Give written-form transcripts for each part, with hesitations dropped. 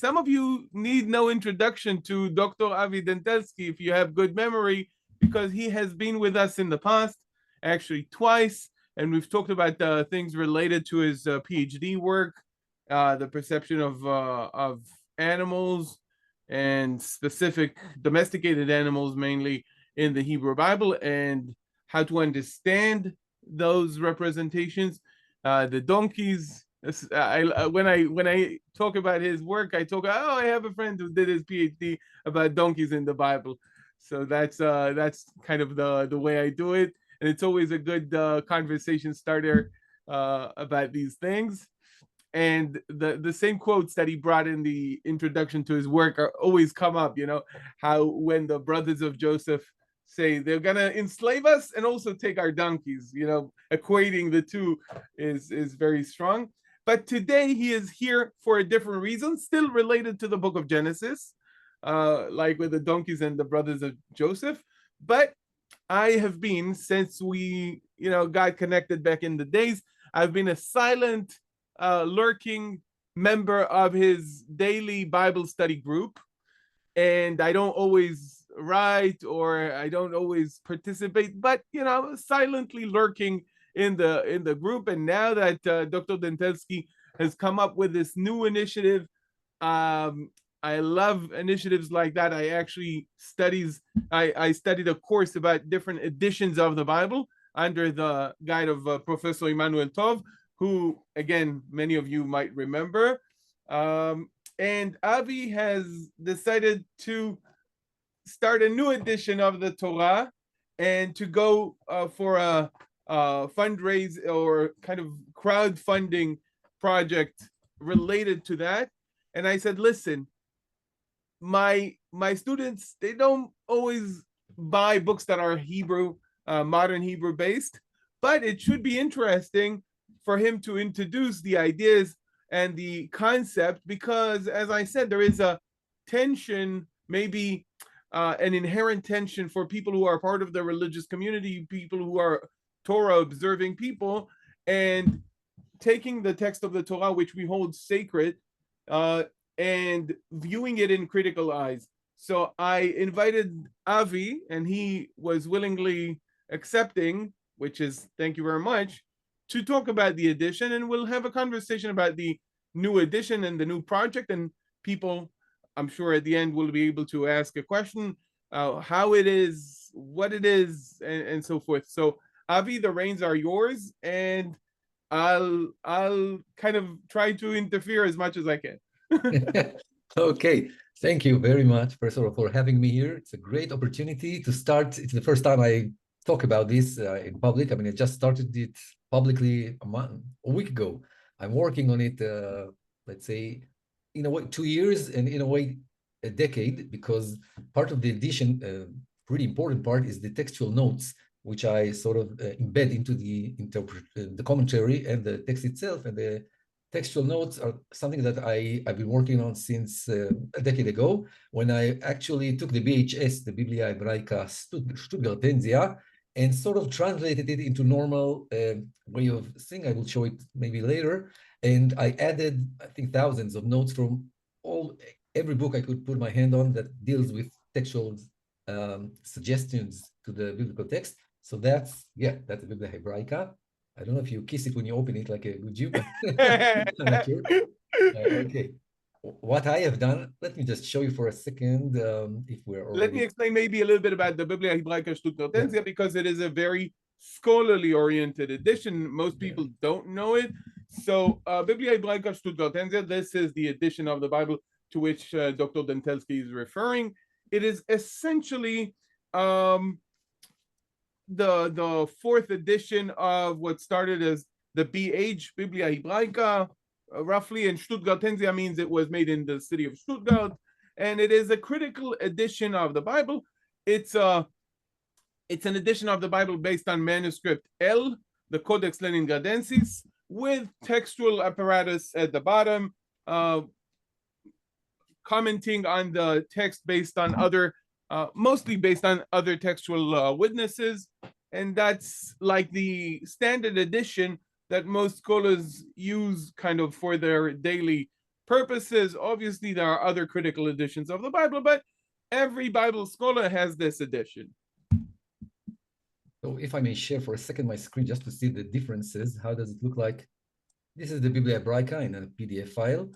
some of you need no introduction to Dr. Avi Dentelski if you have good memory, because he has been with us in the past, actually twice, and we've talked about things related to his PhD work, the perception of animals and specific domesticated animals, mainly in the Hebrew Bible, and how to understand those representations. The donkeys. When I talk about his work, I talk. Oh, I have a friend who did his PhD about donkeys in the Bible. So that's kind of the way I do it, and it's always a good conversation starter about these things. And the same quotes that he brought in the introduction to his work are always come up. You know how when the brothers of Joseph say they're gonna enslave us and also take our donkeys. You know, equating the two is very strong. But today he is here for a different reason, still related to the book of Genesis, like with the donkeys and the brothers of Joseph. But I have been, since we, got connected back in the days, I've been a silent, lurking member of his daily Bible study group. And I don't always write or I don't always participate, but, silently lurking in the group. And now that Dr. Dentelski has come up with this new initiative, I love initiatives like that. I studied a course about different editions of the Bible under the guide of Professor Emmanuel Tov, who, again, many of you might remember. And Avi has decided to start a new edition of the Torah and to go for a fundraise or kind of crowdfunding project related to that. And I said, listen, my students, they don't always buy books that are Hebrew, modern Hebrew based, but it should be interesting for him to introduce the ideas and the concept, because as I said, there is a tension, maybe an inherent tension for people who are part of the religious community, people who are Torah observing people, and taking the text of the Torah, which we hold sacred, and viewing it in critical eyes. So I invited Avi, and he was willingly accepting, which is, thank you very much, to talk about the edition, and we'll have a conversation about the new edition and the new project, and people, I'm sure at the end, will be able to ask a question, how it is, what it is, and so forth. So Avi, the reins are yours, and I'll kind of try to interfere as much as I can. Okay, thank you very much, first of all, for having me here. It's a great opportunity to start. It's the first time I talk about this in public. I mean, I just started it publicly a week ago. I'm working on it, let's say, in a way, 2 years, and in a way, a decade, because part of the edition, pretty important part, is the textual notes, which I sort of embed into the commentary and the text itself. And the textual notes are something that I've been working on since a decade ago, when I actually took the BHS, the Biblia Hebraica Stuttgartensia, and sort of translated it into normal way of seeing. I will show it maybe later. And I added, I think, thousands of notes from every book I could put my hand on that deals with textual suggestions to the biblical text. So that's the Biblia Hebraica. I don't know if you kiss it when you open it like a good Jew, but I'm not sure. Okay. What I have done, let me just show you for a second, if we're already... Let me explain maybe a little bit about the Biblia Hebraica Stuttgartensia, because it is a very scholarly oriented edition. Most people don't know it. So Biblia Hebraica Stuttgartensia, this is the edition of the Bible to which Dr. Dentelski is referring. It is essentially the fourth edition of what started as the BH, Biblia Hebraica, roughly, and Stuttgartensia means it was made in the city of Stuttgart, and it is a critical edition of the Bible. It's an edition of the Bible based on manuscript L, the Codex Leningradensis, with textual apparatus at the bottom, commenting on the text based on mostly based on other textual witnesses. And that's like the standard edition that most scholars use kind of for their daily purposes. Obviously, there are other critical editions of the Bible, but every Bible scholar has this edition. So if I may share for a second my screen just to see the differences, how does it look like? This is the Biblia Hebraica in a PDF file.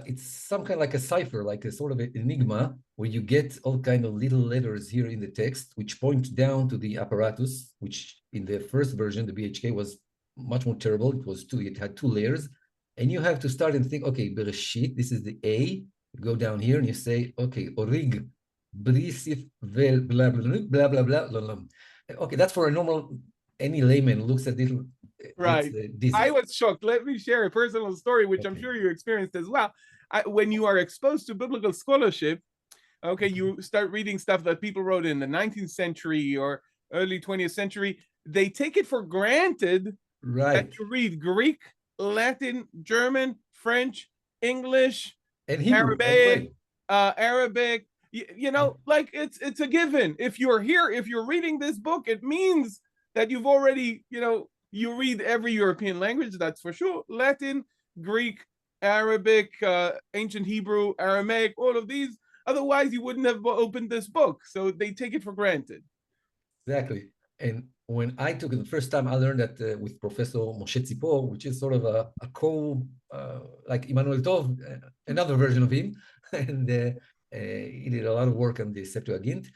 It's some kind of like a cipher, like a sort of an enigma, where you get all kind of little letters here in the text, which point down to the apparatus, which in the first version, the BHK, was much more terrible. It had two layers. And you have to start and think, okay, Bereshit, this is the A. You go down here and you say, okay, Orig, Brisif, Vel, blah, blah, blah, blah, blah, blah, blah. Okay, that's for a normal, any layman looks at it, Right. it's dizzy. I was shocked. Let me share a personal story, which I'm sure you experienced as well. When you are exposed to biblical scholarship, okay, you start reading stuff that people wrote in the 19th century or early 20th century. They take it for granted that you read Greek, Latin, German, French, English, and Hebrew, by the way. Arabic. You know, like it's a given. If you're here, if you're reading this book, it means that you've already, you read every European language, that's for sure. Latin, Greek, Arabic, ancient Hebrew, Aramaic, all of these. Otherwise, you wouldn't have opened this book. So they take it for granted. Exactly. And when I took it the first time, I learned that with Professor Moshe Tzipor, which is sort of a like Emmanuel Tov, another version of him. And he did a lot of work on the Septuagint.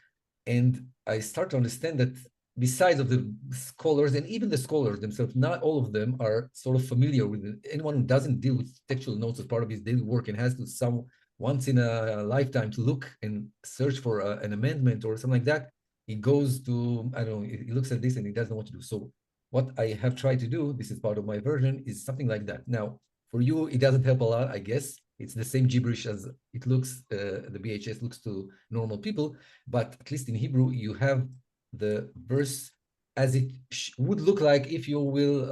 And I start to understand that besides of the scholars, and even the scholars themselves, not all of them are sort of familiar with it. Anyone who doesn't deal with textual notes as part of his daily work and has to once in a lifetime to look and search for an amendment or something like that, he goes to, I don't know, he looks at this and he doesn't know what to do. So what I have tried to do, this is part of my version, is something like that. Now, for you, it doesn't help a lot, I guess. It's the same gibberish as it looks, the BHS looks to normal people, but at least in Hebrew, you have the verse as it would look like if you will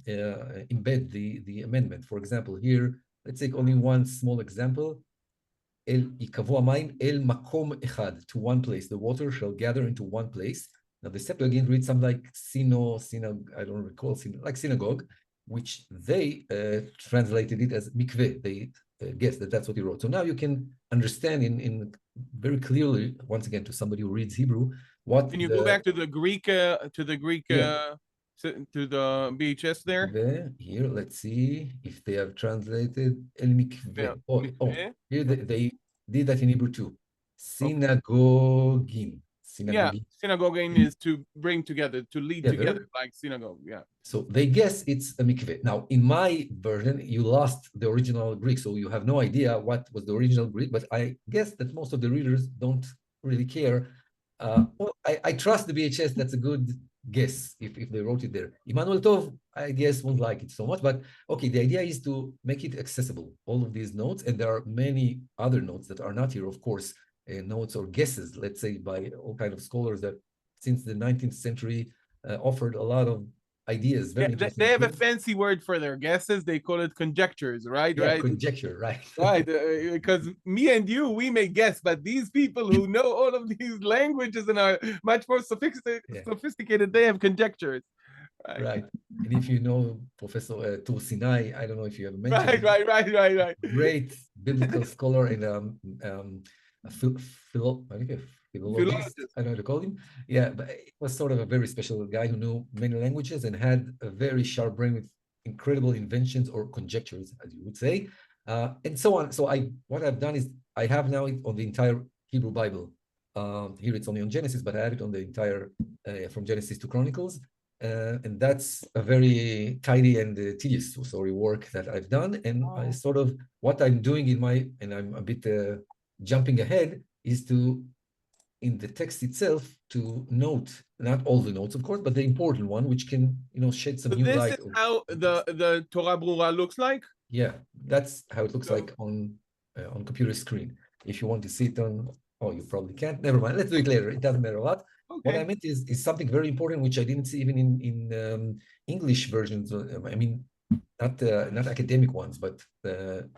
embed the amendment. For example, here, let's take only one small example. El ikavu hamayim el makom echad, to one place. The water shall gather into one place. Now the Septuagint reads something like I don't recall, like synagogue, which they translated it as mikveh. They guess that that's what he wrote. So now you can understand in very clearly, once again, to somebody who reads Hebrew, what. Can you go back to the Greek to the BHS there? Here, let's see if they have translated El Mikveh. Here they did that in Hebrew too. Synagogin. Yeah, synagogin is to bring together, to lead together, like synagogue. Yeah. So they guess it's a mikveh. Now, in my version, you lost the original Greek, so you have no idea what was the original Greek. But I guess that most of the readers don't really care. Well, I trust the BHS. That's a good guess if they wrote it there. Emmanuel Tov, I guess, won't like it so much. But okay, the idea is to make it accessible, all of these notes. And there are many other notes that are not here, of course. Notes or guesses, let's say, by all kinds of scholars that since the 19th century offered a lot of ideas. Very interesting. They have a fancy word for their guesses. They call it conjectures, right? Yeah, right? Conjecture, right. Right, because me and you, we may guess, but these people who know all of these languages and are much more sophisticated, they have conjectures. Right. And if you know Professor Tur Sinai, I don't know if you have mentioned him. Right. Great biblical scholar and philologist, I don't know how to call him. Yeah, but he was sort of a very special guy who knew many languages and had a very sharp brain with incredible inventions or conjectures, as you would say, and so on. So what I've done is I have now it on the entire Hebrew Bible. Here it's only on Genesis, but I have it on the entire from Genesis to Chronicles. And that's a very tidy and tedious work that I've done. And I sort of what I'm doing and I'm a bit jumping ahead, is to, in the text itself, to note not all the notes, of course, but the important one, which can shed some new light. This is how the Torah Berura looks like. Yeah, that's how it looks like on computer screen. If you want to see it on, you probably can't. Never mind. Let's do it later. It doesn't matter a lot. Okay. What I meant is something very important, which I didn't see even in English versions. I mean, not academic ones, but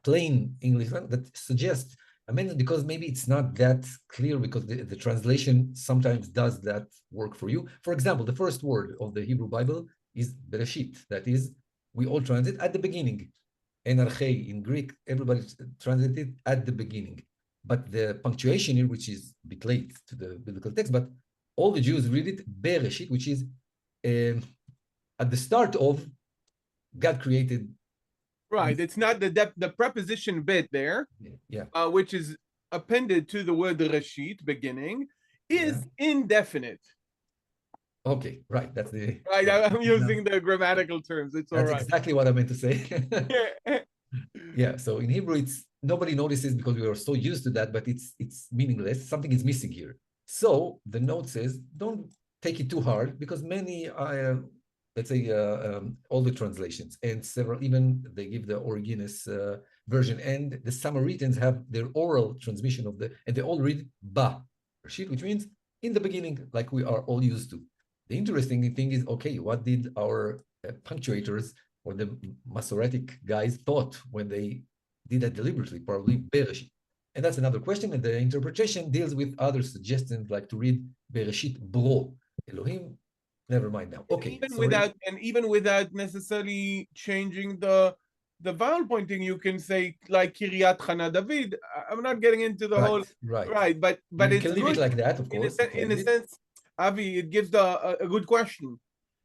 plain English that suggests amendment, because maybe it's not that clear, because the translation sometimes does that work for you. For example, the first word of the Hebrew Bible is Bereshit. That is, we all translate at the beginning. Enarchei in Greek, everybody translated at the beginning. But the punctuation here, which is a bit late to the biblical text, but all the Jews read it Bereshit, which is at the start of God created. Right. It's not the preposition bit there, Yeah. which is appended to the word reshit, beginning, is indefinite. Okay, right. That's the right. I'm using the grammatical terms. It's all right. That's exactly what I meant to say. Yeah. So in Hebrew, it's nobody notices because we are so used to that, but it's meaningless. Something is missing here. So the note says, don't take it too hard because many let's say all the translations and several, even they give the Origenes version, and the Samaritans have their oral transmission of and they all read ba, which means in the beginning, like we are all used to. The interesting thing is, okay, what did our punctuators or the Masoretic guys thought when they did that deliberately? Probably Bereshit. And that's another question. And the interpretation deals with other suggestions, like to read Bereshit bro, Elohim. Never mind now. Okay. Even without necessarily changing the vowel pointing, you can say like Kiryat Chana David. I'm not getting into the whole right, but you can leave it like that, of course. In a sense, Avi, it gives a good question.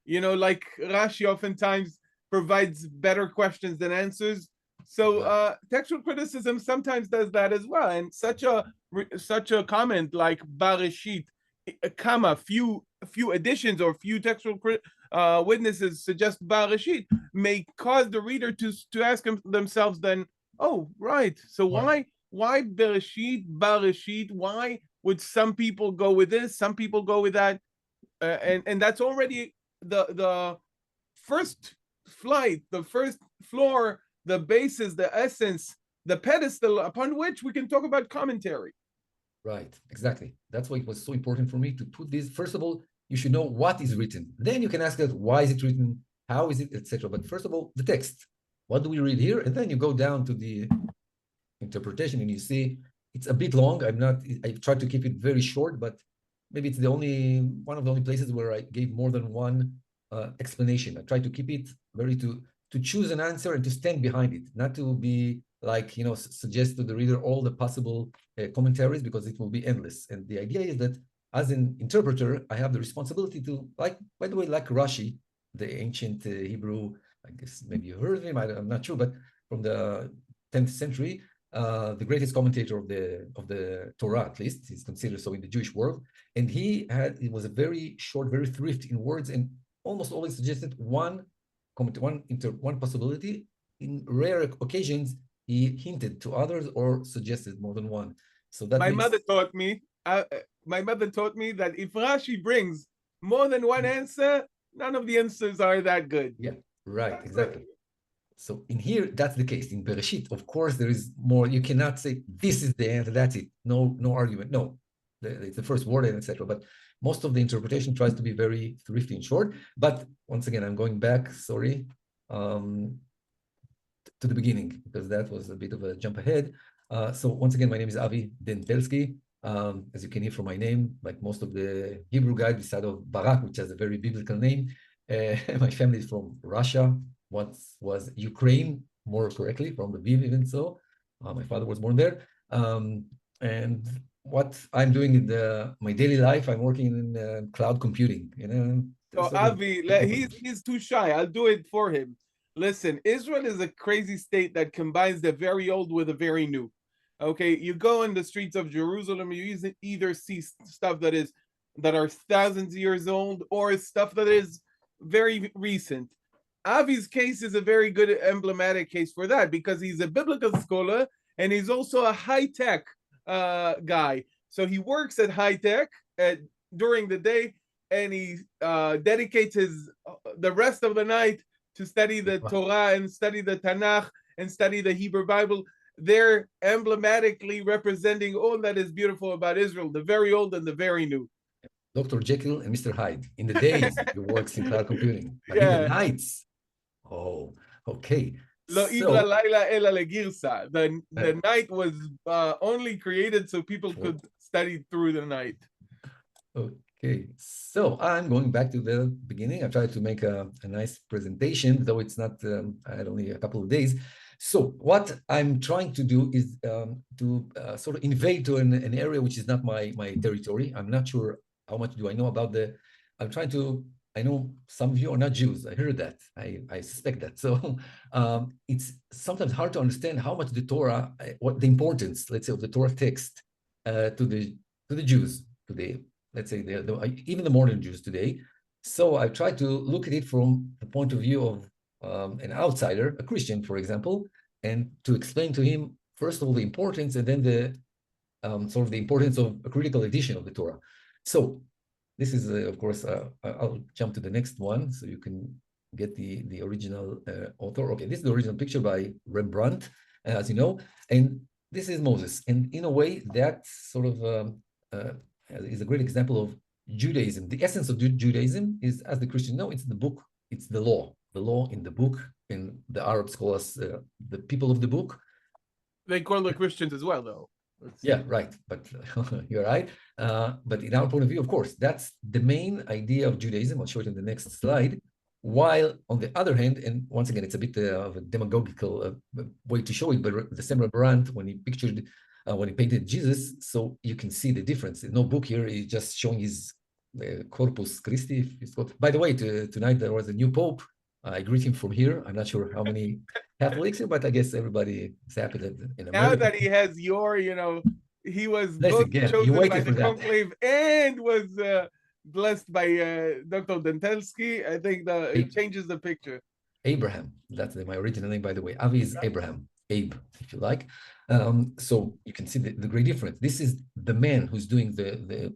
You know, like Rashi oftentimes provides better questions than answers. So textual criticism sometimes does that as well. And such a comment like Bareshit, comma, few additions or few textual witnesses suggest Bareshit may cause the reader to ask themselves then, oh, right. So why Bereshit, Bareshit? Why would some people go with this? Some people go with that. And that's already the first flight, the first floor, the basis, the essence, the pedestal upon which we can talk about commentary. Right, exactly. That's why it was so important for me to put this. First of all, you should know what is written. Then you can ask us, why is it written? How is it, etc. But first of all, the text. What do we read here? And then you go down to the interpretation and you see it's a bit long. I've tried to keep it very short, but maybe it's one of the only places where I gave more than one explanation. I tried to keep it to choose an answer and to stand behind it, not to be like, suggest to the reader all the possible commentaries, because it will be endless. And the idea is that as an interpreter, I have the responsibility to, like, by the way, like Rashi, the ancient Hebrew, I guess maybe you heard of him, I'm not sure, but from the 10th century, the greatest commentator of the Torah, at least, he's considered so in the Jewish world. And it was a very short, very thrift in words, and almost always suggested one possibility. In rare occasions, he hinted to others or suggested more than one. So that my mother taught me that if Rashi brings more than one answer, none of the answers are that good. Yeah, right, exactly. So in here, that's the case. In Bereshit, of course, there is more. You cannot say this is the answer, that's it. No argument. No, it's the first word and etc. But most of the interpretation tries to be very thrifty and short. But once again, I'm going back. Sorry. To the beginning, because that was a bit of a jump ahead. So once again, my name is Avi Dentelski. As you can hear from my name, like most of the Hebrew guys, beside of Barak, which has a very biblical name. My family is from Russia. Once was Ukraine, more correctly, from Lviv, even so. My father was born there. And what I'm doing in my daily life, I'm working in cloud computing. So Avi, he's too shy. I'll do it for him. Listen, Israel is a crazy state that combines the very old with the very new. Okay, you go in the streets of Jerusalem, you either see stuff that are thousands of years old or stuff that is very recent. Avi's case is a very good emblematic case for that, because he's a biblical scholar and he's also a high-tech guy. So he works at high-tech during the day, and he dedicates the rest of the night to study the Torah and study the Tanakh and study the Hebrew Bible. They're emblematically representing all that is beautiful about Israel, the very old and the very new. Dr. Jekyll and Mr. Hyde. In the days, he works in cloud computing. But in the nights, oh, okay. The night was only created so people could study through the night. Okay, so I'm going back to the beginning. I tried to make a nice presentation, though it's not, I had only a couple of days. So what I'm trying to do is to sort of invade to an area which is not my territory. I'm not sure how much do I know about the. I'm trying to. I know some of you are not Jews. I heard that. I suspect that. So it's sometimes hard to understand how much the Torah, what the importance, let's say, of the Torah text to the Jews today. Let's say even the modern Jews today. So I try to look at it from the point of view of an outsider, a Christian, for example, and to explain to him, first of all, the importance and then the sort of the importance of a critical edition of the Torah. So this is, of course, I'll jump to the next one so you can get the original author. Okay, this is the original picture by Rembrandt, as you know, and this is Moses. And in a way, that sort of is a great example of Judaism. The essence of Judaism is, as the Christians know, it's the book, it's the law in the book. And the Arabs call us the people of the book. They call the Christians as well, though. Yeah, right. But you're right. But in our point of view, of course, that's the main idea of Judaism. I'll show it in the next slide. While on the other hand, and once again, it's a bit of a demagogical way to show it, but the same Rembrandt, when he pictured, when he painted Jesus, so you can see the difference. No book here is just showing his Corpus Christi. If it's called. By the way, tonight there was a new Pope. I greet him from here. I'm not sure how many Catholics here, but I guess everybody is happy that in America. Now that he has your, he was both chosen by the conclave and was blessed by Dr. Dentelski. I think it changes the picture. Abraham, that's my original name, by the way. Avi is Abraham, Abe, if you like. So you can see the great difference. This is the man who's doing the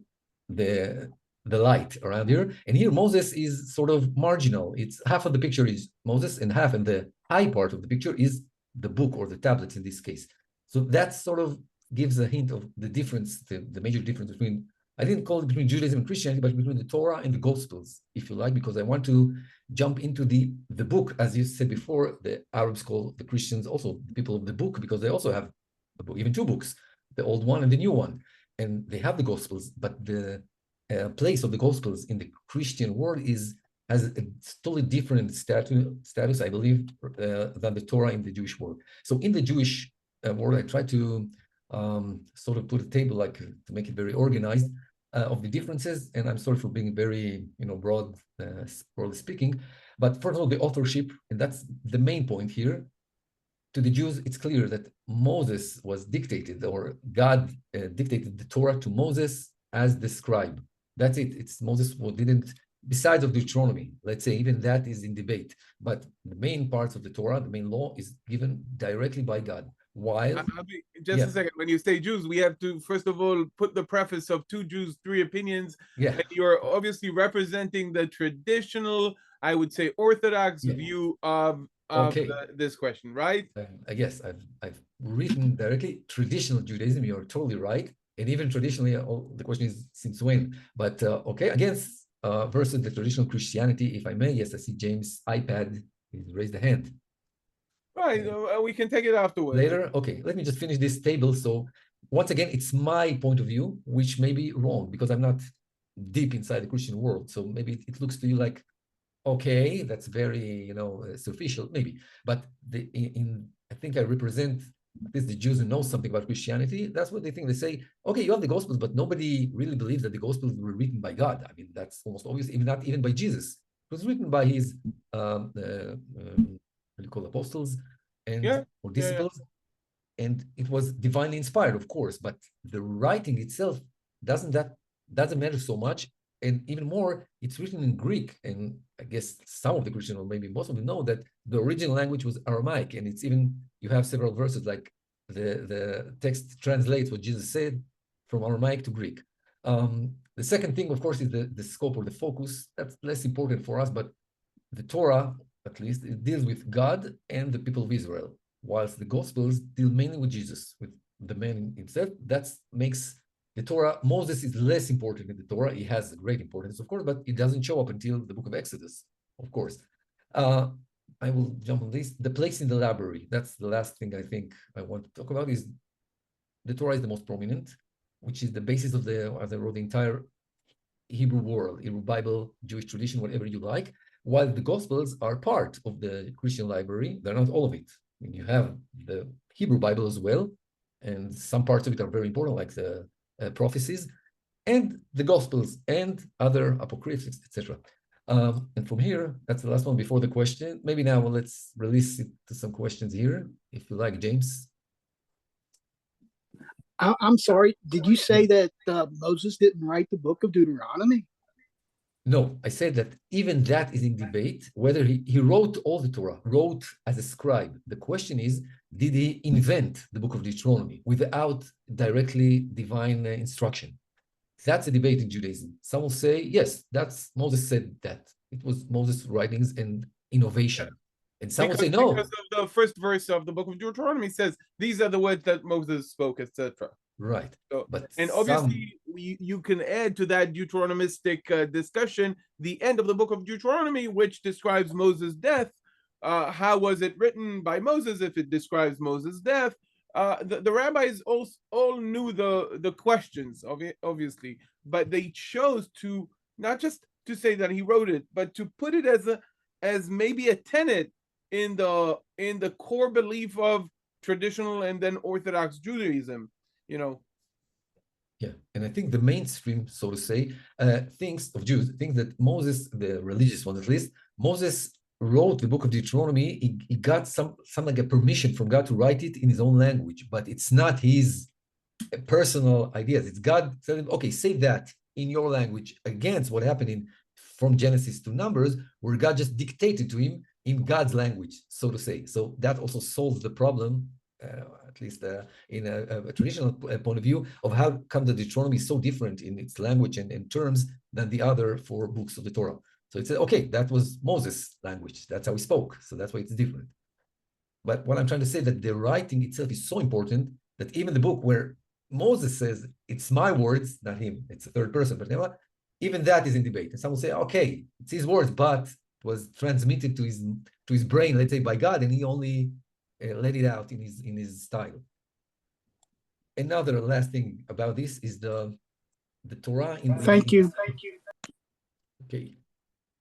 light around here. And here Moses is sort of marginal. It's half of the picture is Moses and half, and the high part of the picture is the book or the tablets in this case. So that sort of gives a hint of the difference, the major difference between, I didn't call it between Judaism and Christianity, but between the Torah and the Gospels, if you like, because I want to jump into the book, as you said before, the Arabs call the Christians also the people of the book, because they also have a book, even two books, the old one and the new one. And they have the Gospels, but the place of the Gospels in the Christian world has a totally different status, I believe, than the Torah in the Jewish world. So in the Jewish world, I try to sort of put a table, like to make it very organized, of the differences. And I'm sorry for being very, broadly speaking. But first of all, the authorship, and that's the main point here. To the Jews, it's clear that Moses was dictated, or God dictated the Torah to Moses as the scribe. That's it. It's Moses who didn't, besides of Deuteronomy, let's say, even that is in debate. But the main parts of the Torah, the main law, is given directly by God. While just a second, when you say Jews, we have to first of all put the preface of two Jews, three opinions. Yeah, and you're obviously representing the traditional, I would say, Orthodox view of this question, right? I guess I've written directly traditional Judaism. You're totally right, and even traditionally, the question is since when. But okay, against versus the traditional Christianity, if I may. Yes, I see James' iPad. He's raised a hand. Right, we can take it afterwards. Later? Okay, let me just finish this table. So once again, it's my point of view, which may be wrong because I'm not deep inside the Christian world. So maybe it looks to you like, okay, that's very, superficial, maybe. But I think I represent at least the Jews who know something about Christianity. That's what they think. They say, okay, you have the Gospels, but nobody really believes that the Gospels were written by God. I mean, that's almost obvious, not even by Jesus. It was written by his what do you call apostles or disciples, and it was divinely inspired, of course. But the writing itself doesn't matter so much, and even more, it's written in Greek. And I guess some of the Christians, or maybe most of them, know that the original language was Aramaic, and it's even you have several verses like the text translates what Jesus said from Aramaic to Greek. The second thing, of course, is the scope or the focus. That's less important for us, but the Torah, at least, it deals with God and the people of Israel, whilst the Gospels deal mainly with Jesus, with the man himself. That makes the Torah, Moses is less important in the Torah. He has great importance, of course, but it doesn't show up until the book of Exodus, of course. I will jump on this. The place in the library, that's the last thing I think I want to talk about, is the Torah is the most prominent, which is the basis of as I wrote, the entire Hebrew world, Hebrew Bible, Jewish tradition, whatever you like. While the Gospels are part of the Christian library, they're not all of it. And you have the Hebrew Bible as well, and some parts of it are very important, like the prophecies, and the Gospels, and other apocryphs, etc. And from here, that's the last one before the question. Maybe now let's release it to some questions here, if you like, James. I'm sorry, did you say Yeah. that Moses didn't write the book of Deuteronomy? No, I said that even that is in debate, whether he wrote all the Torah, wrote as a scribe. The question is, did he invent the book of Deuteronomy without directly divine instruction? That's a debate in Judaism. Some will say, yes, that's Moses said that. It was Moses' writings and innovation. And some will say, no. Because of the first verse of the book of Deuteronomy says, these are the words that Moses spoke, etc. Right. So, But and obviously, you can add to that Deuteronomistic discussion the end of the book of Deuteronomy, which describes Moses' death. How was it written by Moses if it describes Moses' death? The rabbis all knew the questions, obviously, but they chose to not just to say that he wrote it, but to put it as maybe a tenet in the core belief of traditional and then Orthodox Judaism. Yeah, and I think the mainstream, so to say, thinks of Jews, think that Moses, the religious one at least, Moses wrote the book of Deuteronomy. He got some like a permission from God to write it in his own language, but it's not his personal ideas. It's God telling him, okay, say that in your language, against what happened from Genesis to Numbers, where God just dictated to him in God's language, so to say. So that also solves the problem, at least in a traditional point of view, of how come the Deuteronomy is so different in its language and in terms than the other four books of the Torah. So it said, okay, that was Moses' language. That's how he spoke. So that's why it's different. But what I'm trying to say, that the writing itself is so important that even the book where Moses says, it's my words, not him, it's a third person, but even that is in debate. And some will say, okay, it's his words, but it was transmitted to his brain, let's say, by God, and he only let it out in his style. Another last thing about this is the Torah in the... Thank you. Okay.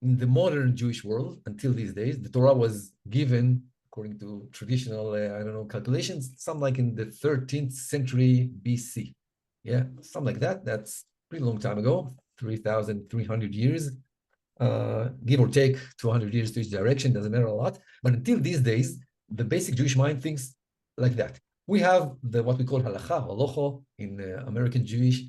In the modern Jewish world, until these days, the Torah was given, according to traditional, calculations, something like in the 13th century BC. Yeah, something like that. That's a pretty long time ago, 3,300 years, give or take 200 years to each direction, doesn't matter a lot. But until these days, the basic Jewish mind thinks like that. We have what we call halacha, halacha in American Jewish,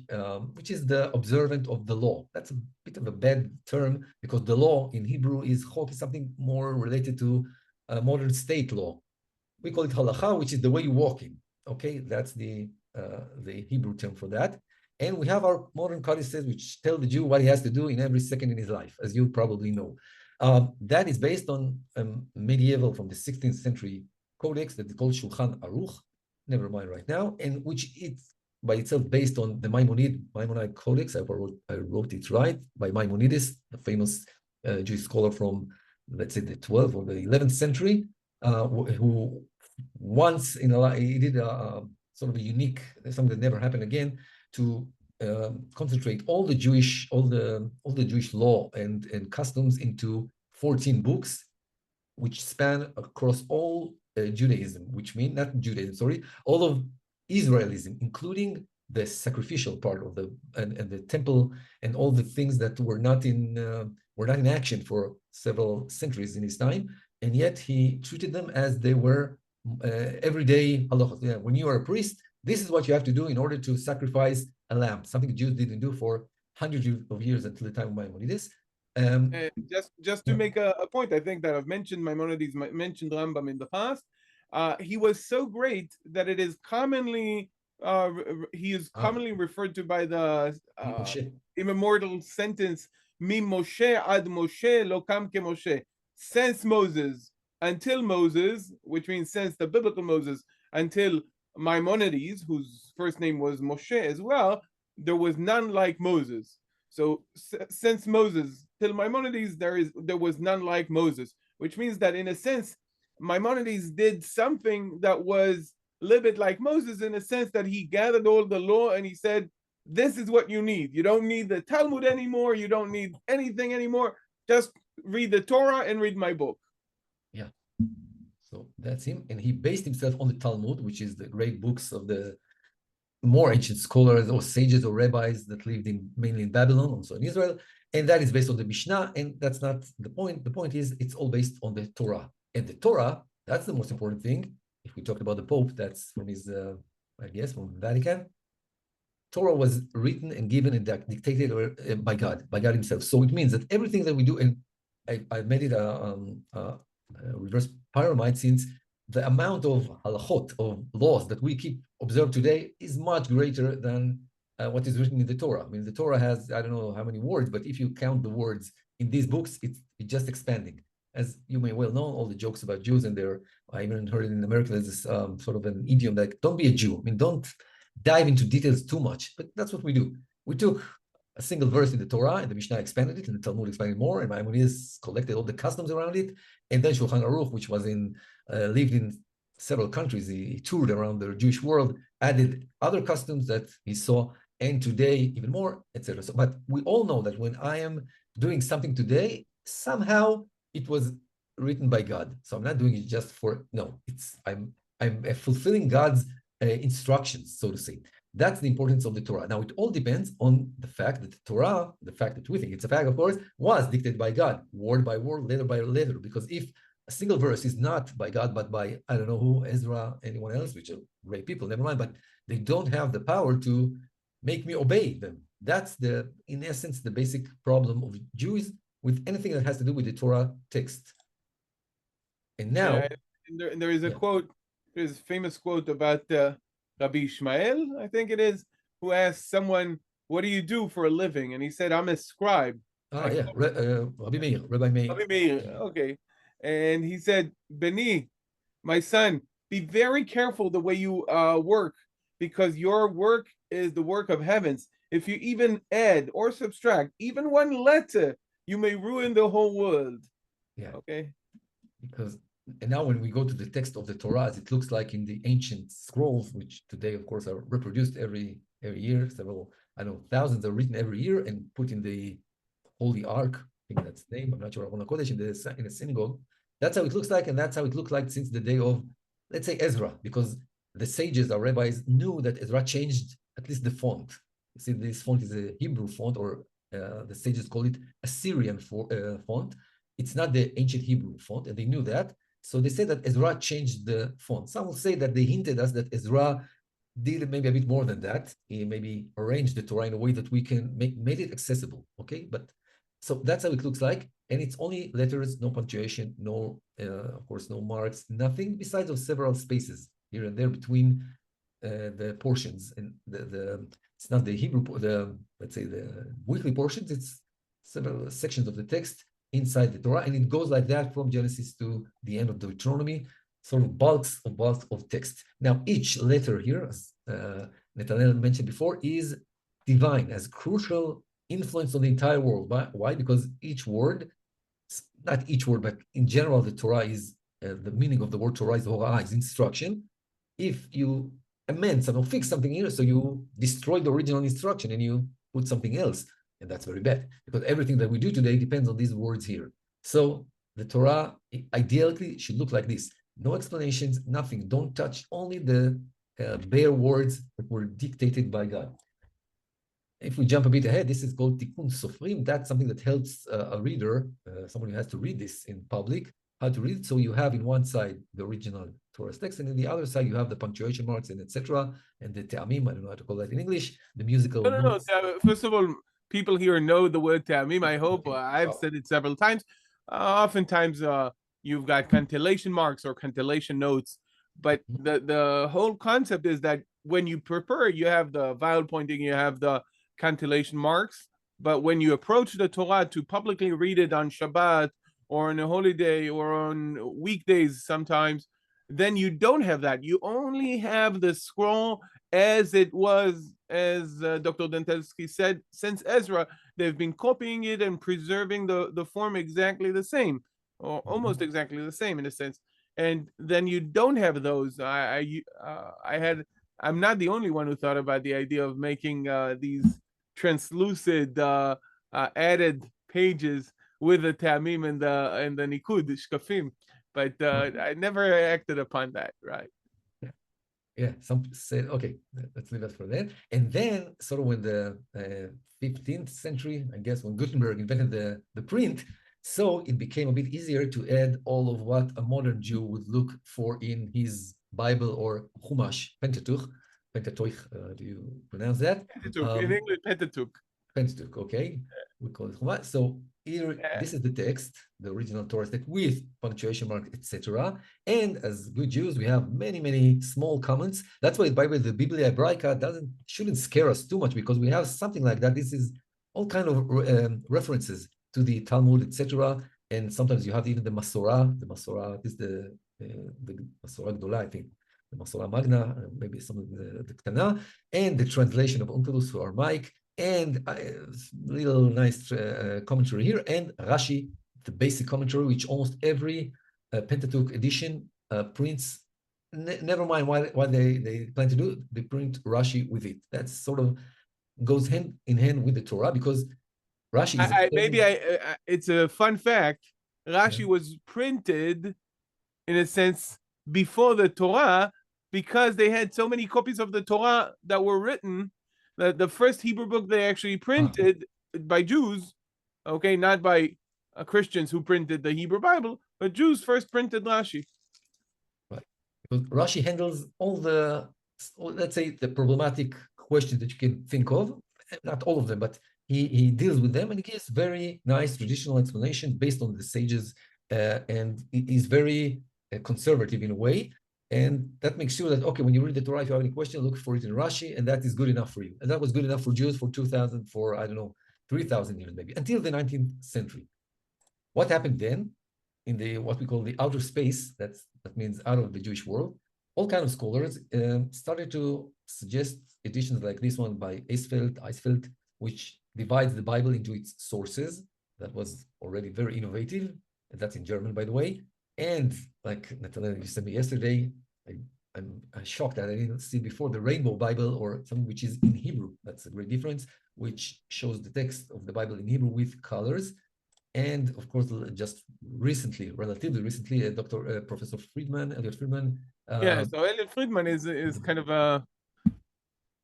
which is the observant of the law. That's a bit of a bad term because the law in Hebrew is chok, is something more related to modern state law. We call it halacha, which is the way you walk in. Okay, that's the Hebrew term for that. And we have our modern codices, which tell the Jew what he has to do in every second in his life, as you probably know. That is based on medieval, from the 16th century codex that is called Shulchan Aruch, never mind right now, and which it's by itself based on the Maimonides Codex. I wrote it right, by Maimonides, the famous Jewish scholar from, let's say, the 12th or the 11th century, who once in a life, he did a sort of a unique, something that never happened again, to concentrate all the Jewish law and customs into 14 books, which span across all Judaism, which means not Judaism, sorry, all of Israelism, including the sacrificial part of and the temple and all the things that were not in action for several centuries in his time, and yet he treated them as they were everyday halachos. Yeah, when you are a priest, this is what you have to do in order to sacrifice a lamb, something Jews didn't do for hundreds of years until the time of Maimonides. Just to make a point, I think that I've mentioned Maimonides, mentioned Rambam in the past. He was so great that it is commonly referred to by the immemorial sentence "Mi Moshe ad Moshe lo kam ke Moshe." Since Moses until Moses, which means since the biblical Moses until Maimonides, whose first name was Moshe as well, there was none like Moses. So since Moses till Maimonides, there was none like Moses, which means that in a sense, Maimonides did something that was a little bit like Moses in a sense that he gathered all the law and he said, this is what you need. You don't need the Talmud anymore. You don't need anything anymore. Just read the Torah and read my book. Yeah. So that's him. And he based himself on the Talmud, which is the great books of the more ancient scholars or sages or rabbis that lived mainly in Babylon, also in Israel. And that is based on the Mishnah. And that's not the point. The point is it's all based on the Torah. And the Torah, that's the most important thing. If we talked about the Pope, that's from his, I guess, from the Vatican. Torah was written and given and dictated by God himself. So it means that everything that we do, and I made it a reverse pyramid, since the amount of halachot, of laws that we keep observed today is much greater than what is written in the Torah. I mean, the Torah has, I don't know how many words, but if you count the words in these books, it's just expanding. As you may well know, all the jokes about Jews, and I even heard it in America, there's this sort of an idiom like, don't be a Jew. I mean, don't dive into details too much, but that's what we do. We took a single verse in the Torah, and the Mishnah expanded it, and the Talmud expanded more, and Maimonides collected all the customs around it, and then Shulchan Aruch, which was lived in several countries, he toured around the Jewish world, added other customs that he saw, and today even more, etc. So, but we all know that when I am doing something today, somehow it was written by God. So I'm not doing it just for, no, I'm fulfilling God's instructions, so to say. That's the importance of the Torah. Now, it all depends on the fact that the Torah, the fact that we think it's a fact, of course, was dictated by God, word by word, letter by letter. Because if a single verse is not by God, but by, I don't know who, Ezra, anyone else, which are great people, never mind, but they don't have the power to make me obey them. That's in essence, the basic problem of Jews with anything that has to do with the Torah text. And now... Yeah, and there is a quote, there's a famous quote about Rabbi Ishmael, I think it is, who asked someone, what do you do for a living? And he said, I'm a scribe. Rabbi Meir. Rabbi Meir, okay. And he said, Beni, my son, be very careful the way you work, because your work is the work of heavens. If you even add or subtract even one letter, you may ruin the whole world. Yeah. Okay. Because and now when we go to the text of the Torah, as it looks like in the ancient scrolls, which today, of course, are reproduced every year, several, I don't know, thousands are written every year and put in the Holy Ark, I think that's the name, I'm not sure, on a Kodesh in a synagogue. That's how it looks like, and that's how it looked like since the day of, let's say, Ezra, because the sages, our rabbis, knew that Ezra changed at least the font. You see, this font is a Hebrew font, or the sages call it Assyrian font. It's not the ancient Hebrew font, and they knew that. So they said that Ezra changed the font. Some will say that they hinted us that Ezra did maybe a bit more than that. He maybe arranged the Torah in a way that we can made it accessible. Okay, but so that's how it looks like, and it's only letters, no punctuation, no, of course, no marks, nothing besides of several spaces here and there between the portions. And it's not the Hebrew, let's say the weekly portions. It's several sections of the text inside the Torah, and it goes like that from Genesis to the end of Deuteronomy, sort of bulks of text. Now, each letter here, as Netanel mentioned before, is divine, has crucial influence on the entire world. Why? Because each word, not each word, but in general, the Torah is, the meaning of the word Torah is Horah, is instruction. If you amend something, fix something here, so you destroy the original instruction and you put something else. And that's very bad, because everything that we do today depends on these words here. So the Torah ideally should look like this. No explanations, nothing. Don't touch, only the bare words that were dictated by God. If we jump a bit ahead, this is called Tikkun Sofrim. That's something that helps a reader, someone who has to read this in public, how to read it. So you have in one side the original Torah text, and in the other side you have the punctuation marks and etc. and the te'amim, I don't know how to call that in English, the musical notes. No. First of all, people here know the word te'amim, I hope. I've said it several times. Oftentimes, you've got cantillation marks or cantillation notes, but the whole concept is that when you prepare, you have the vowel pointing, you have the cantillation marks, but when you approach the Torah to publicly read it on Shabbat or on a holiday or on weekdays sometimes, then you don't have that. You only have the scroll as it was, as Dr. Dentelski said, since Ezra. They've been copying it and preserving the form exactly the same, or almost exactly the same in a sense. And then you don't have those. I'm not the only one who thought about the idea of making these translucid added pages with the te'amim and the nikud, the shkafim. but I never acted upon that, right? Yeah, some said, okay, let's leave that for then. And then, sort of when the 15th century, I guess, when Gutenberg invented the print, so it became a bit easier to add all of what a modern Jew would look for in his Bible or Chumash, Pentateuch. Do you pronounce that? Pentateuch, in English, Pentateuch. Pentateuch, okay. We call it Chumash. So here, this is the text, the original Torah text with punctuation mark, etc. And as good Jews, we have many, many small comments. That's why the Bible, the Biblia Hebraica, shouldn't scare us too much because we have something like that. This is all kind of references to the Talmud, etc. And sometimes you have even the Masorah. The Masorah is the Masorah Gdola, I think. The Masorah Magna, maybe some of the Ktana, and the translation of Onkelos for Aramaic, and a little nice commentary here, and Rashi, the basic commentary, which almost every Pentateuch edition prints. Never mind what they plan to do, they print Rashi with it. That sort of goes hand in hand with the Torah because Rashi is. It's a fun fact. Rashi was printed, in a sense, before the Torah because they had so many copies of the Torah that were written. The first Hebrew book they actually printed by Jews, okay, not by Christians who printed the Hebrew Bible, but Jews first printed Rashi. Right. Because Rashi handles all the, let's say, the problematic questions that you can think of, not all of them, but he deals with them and he gives very nice traditional explanation based on the sages, and he's very conservative in a way. And that makes sure that, okay, when you read the Torah, if you have any question, look for it in Rashi, and that is good enough for you. And that was good enough for Jews for 2,000, for, I don't know, 3,000 years maybe, until the 19th century. What happened then in the what we call the outer space, that means out of the Jewish world, all kinds of scholars started to suggest editions like this one by Eisfeld, which divides the Bible into its sources. That was already very innovative. And that's in German, by the way. And like Netanel, you sent me yesterday, I'm shocked that I didn't see before the Rainbow Bible, or something which is in Hebrew. That's a great difference, which shows the text of the Bible in Hebrew with colors. And of course, just recently, relatively recently, Professor Elliot Friedman. So Elliot Friedman is kind of a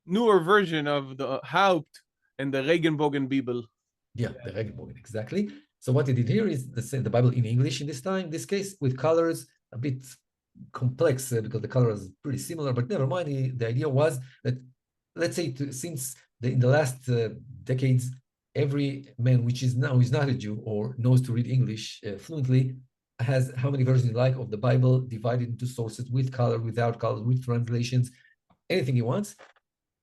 newer version of the Haupt and the Regenbogen Bible. Yeah, the Regenbogen, exactly. So what he did here is the Bible in English in this case, with colors a bit complex because the color is pretty similar, but never mind. The idea was that, let's say, since in the last decades, every man which is not a Jew or knows to read English fluently has how many versions you like of the Bible divided into sources with color, without color, with translations, anything he wants.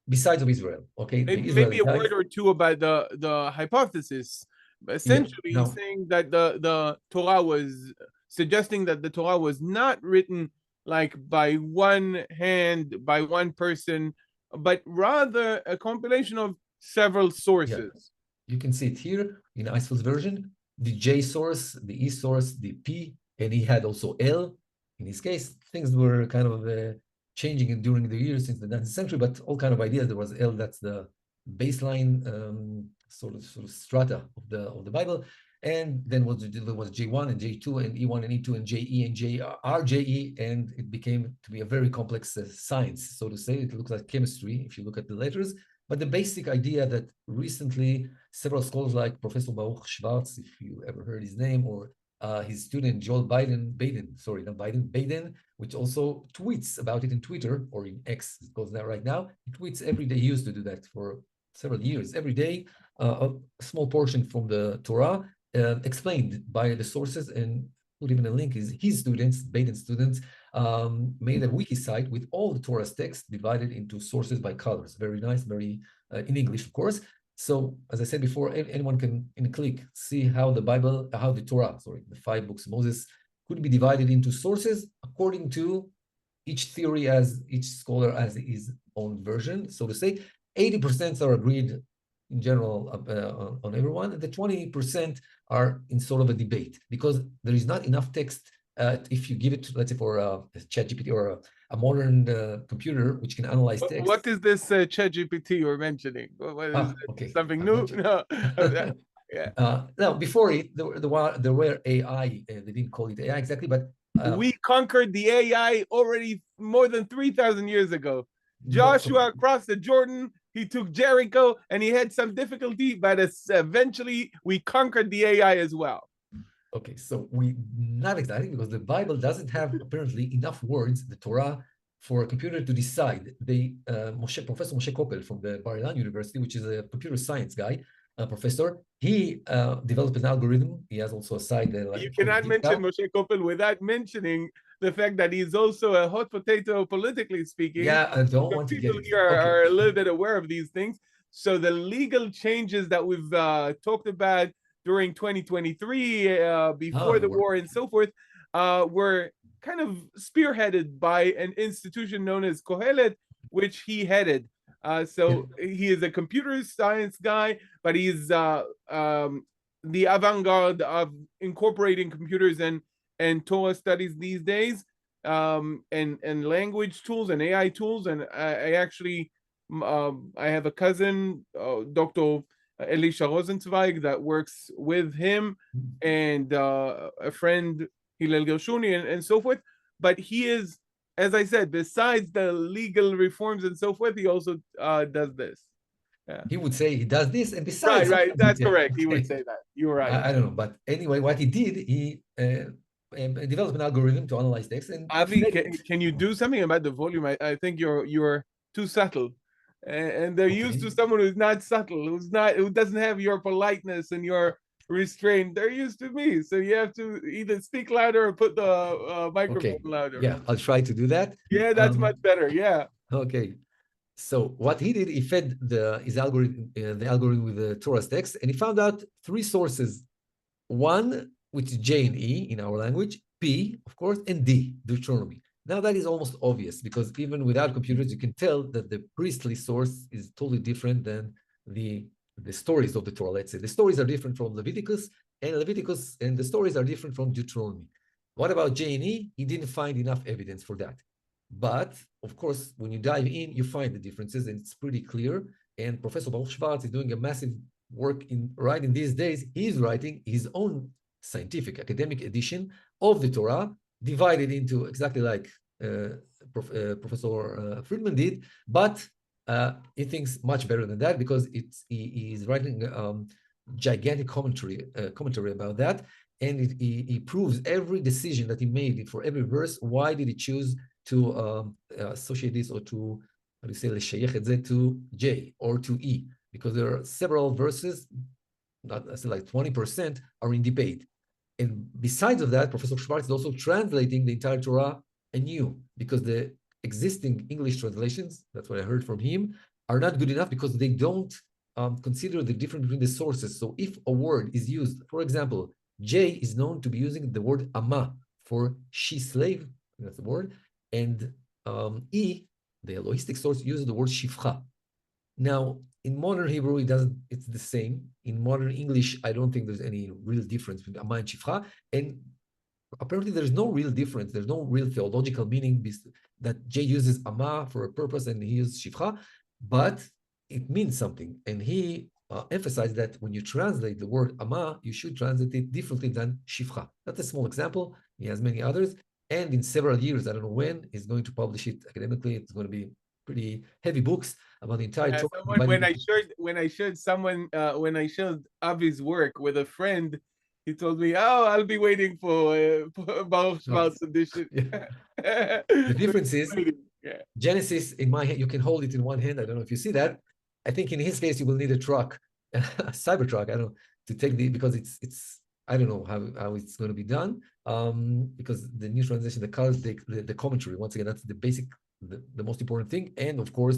Besides of Israel, okay? Maybe a word or two about the hypothesis. Essentially, saying that the Torah was suggesting that the Torah was not written like by one hand, by one person, but rather a compilation of several sources. Yeah. You can see it here in Eisfeld's version, the J source, the E source, the P, and he had also L. In his case, things were kind of changing during the years since the 19th century, but all kind of ideas. There was L, that's the baseline sort of strata of the Bible, and then there was J1 and J2 and E1 and E2 and JE and JE, and it became to be a very complex science, so to say. It looks like chemistry if you look at the letters. But the basic idea that recently several scholars like Professor Baruch Schwartz, if you ever heard his name, or his student Joel Baden, which also tweets about it in Twitter, or in X, it goes there right now. He tweets every day. He used to do that for several years. Every day, a small portion from the Torah explained by the sources, and put even a link. Is his students, Baden's students, made a wiki site with all the Torah's text divided into sources by colors. Very nice, very in English, of course. So, as I said before, anyone can, in a click, see how the Torah, the 5 books of Moses, could be divided into sources according to each theory, as each scholar has his own version, so to say. 80% are agreed in general on everyone, and the 20% are in sort of a debate because there is not enough text. If you give it, let's say, for a ChatGPT or a modern computer which can analyze text. What is this ChatGPT you're mentioning? What is okay. Something new? No. Yeah. Now, before it, there were AI. They didn't call it AI exactly, but We conquered the AI already more than 3,000 years ago. Joshua crossed the Jordan, he took Jericho, and he had some difficulty, but eventually we conquered the AI as well. Okay, so we not exactly, because the Bible doesn't have apparently enough words, the Torah, for a computer to decide. Professor Moshe Koppel from the Bar-Ilan University, which is a computer science guy, professor, he developed an algorithm. He has also a side. You cannot mention Moshe Koppel without mentioning the fact that he's also a hot potato, politically speaking. Yeah, I don't want to get people into here are a little bit aware of these things. So the legal changes that we've talked about during 2023, before the war and so forth, were kind of spearheaded by an institution known as Kohelet, which he headed. So he is a computer science guy, but he's the avant-garde of incorporating computers and Torah studies these days, and language tools and AI tools. And I actually, I have a cousin, Dr. Elisha Rosenzweig, that works with him, and a friend, Hillel Gershuni, and so forth. But he is, as I said, besides the legal reforms and so forth, he also does this. Yeah. He would say he does this, and besides, right, that's correct. He would say that. You're right. I don't know, but anyway, what he did, he developed an algorithm to analyze text. And Avi, can you do something about the volume? I think you're too subtle, and they're used to someone who's not subtle, who doesn't have your politeness and your restraint. They're used to me, so you have to either speak louder or put the microphone louder. Yeah, I'll try to do that. Yeah, that's much better. Yeah. Okay. So what he did, he fed his algorithm, the algorithm with the Torah's text, and he found out three sources. One, which is J and E in our language, P, of course, and D, Deuteronomy. Now that is almost obvious, because even without computers, you can tell that the priestly source is totally different than the stories of the Torah. Let's say the stories are different from Leviticus, and the stories are different from Deuteronomy. What about J and E? He didn't find enough evidence for that. But of course, when you dive in, you find the differences, and it's pretty clear. And Professor Baruch Schwartz is doing a massive work right in these days. He's writing his own scientific academic edition of the Torah, divided into exactly like Professor Friedman did, but he thinks much better than that, because he's writing gigantic commentary about that, and he proves every decision that he made for every verse. Why did he choose to associate this, or to, how do you say, l'shayech et zeh to J or to E? Because there are several verses, not I say like 20%, are in debate. And besides of that, Professor Schwartz is also translating the entire Torah anew, because the existing English translations, that's what I heard from him, are not good enough, because they don't consider the difference between the sources. So if a word is used, for example, J is known to be using the word ama for she slave, that's the word, and E, the Elohistic source, uses the word shifcha. Now, in modern Hebrew, it's the same. In modern English, I don't think there's any real difference between ama and shifcha. And apparently there's no real difference. There's no real theological meaning that J uses ama for a purpose and he uses shifcha, but it means something. And he emphasized that when you translate the word ama, you should translate it differently than shifcha. That's a small example. He has many others. And in several years, I don't know when, he's going to publish it academically. It's going to be pretty heavy books about the entire Torah. When I showed Avi's work with a friend, he told me, "Oh, I'll be waiting for Baruch Schwartz edition." The difference is Genesis in my hand. You can hold it in one hand. I don't know if you see that. I think in his case, you will need a truck, a cyber truck. I don't know, to take because it's. I don't know how it's going to be done, because the new translation, the colors, the commentary. Once again, that's the basic, the most important thing, and of course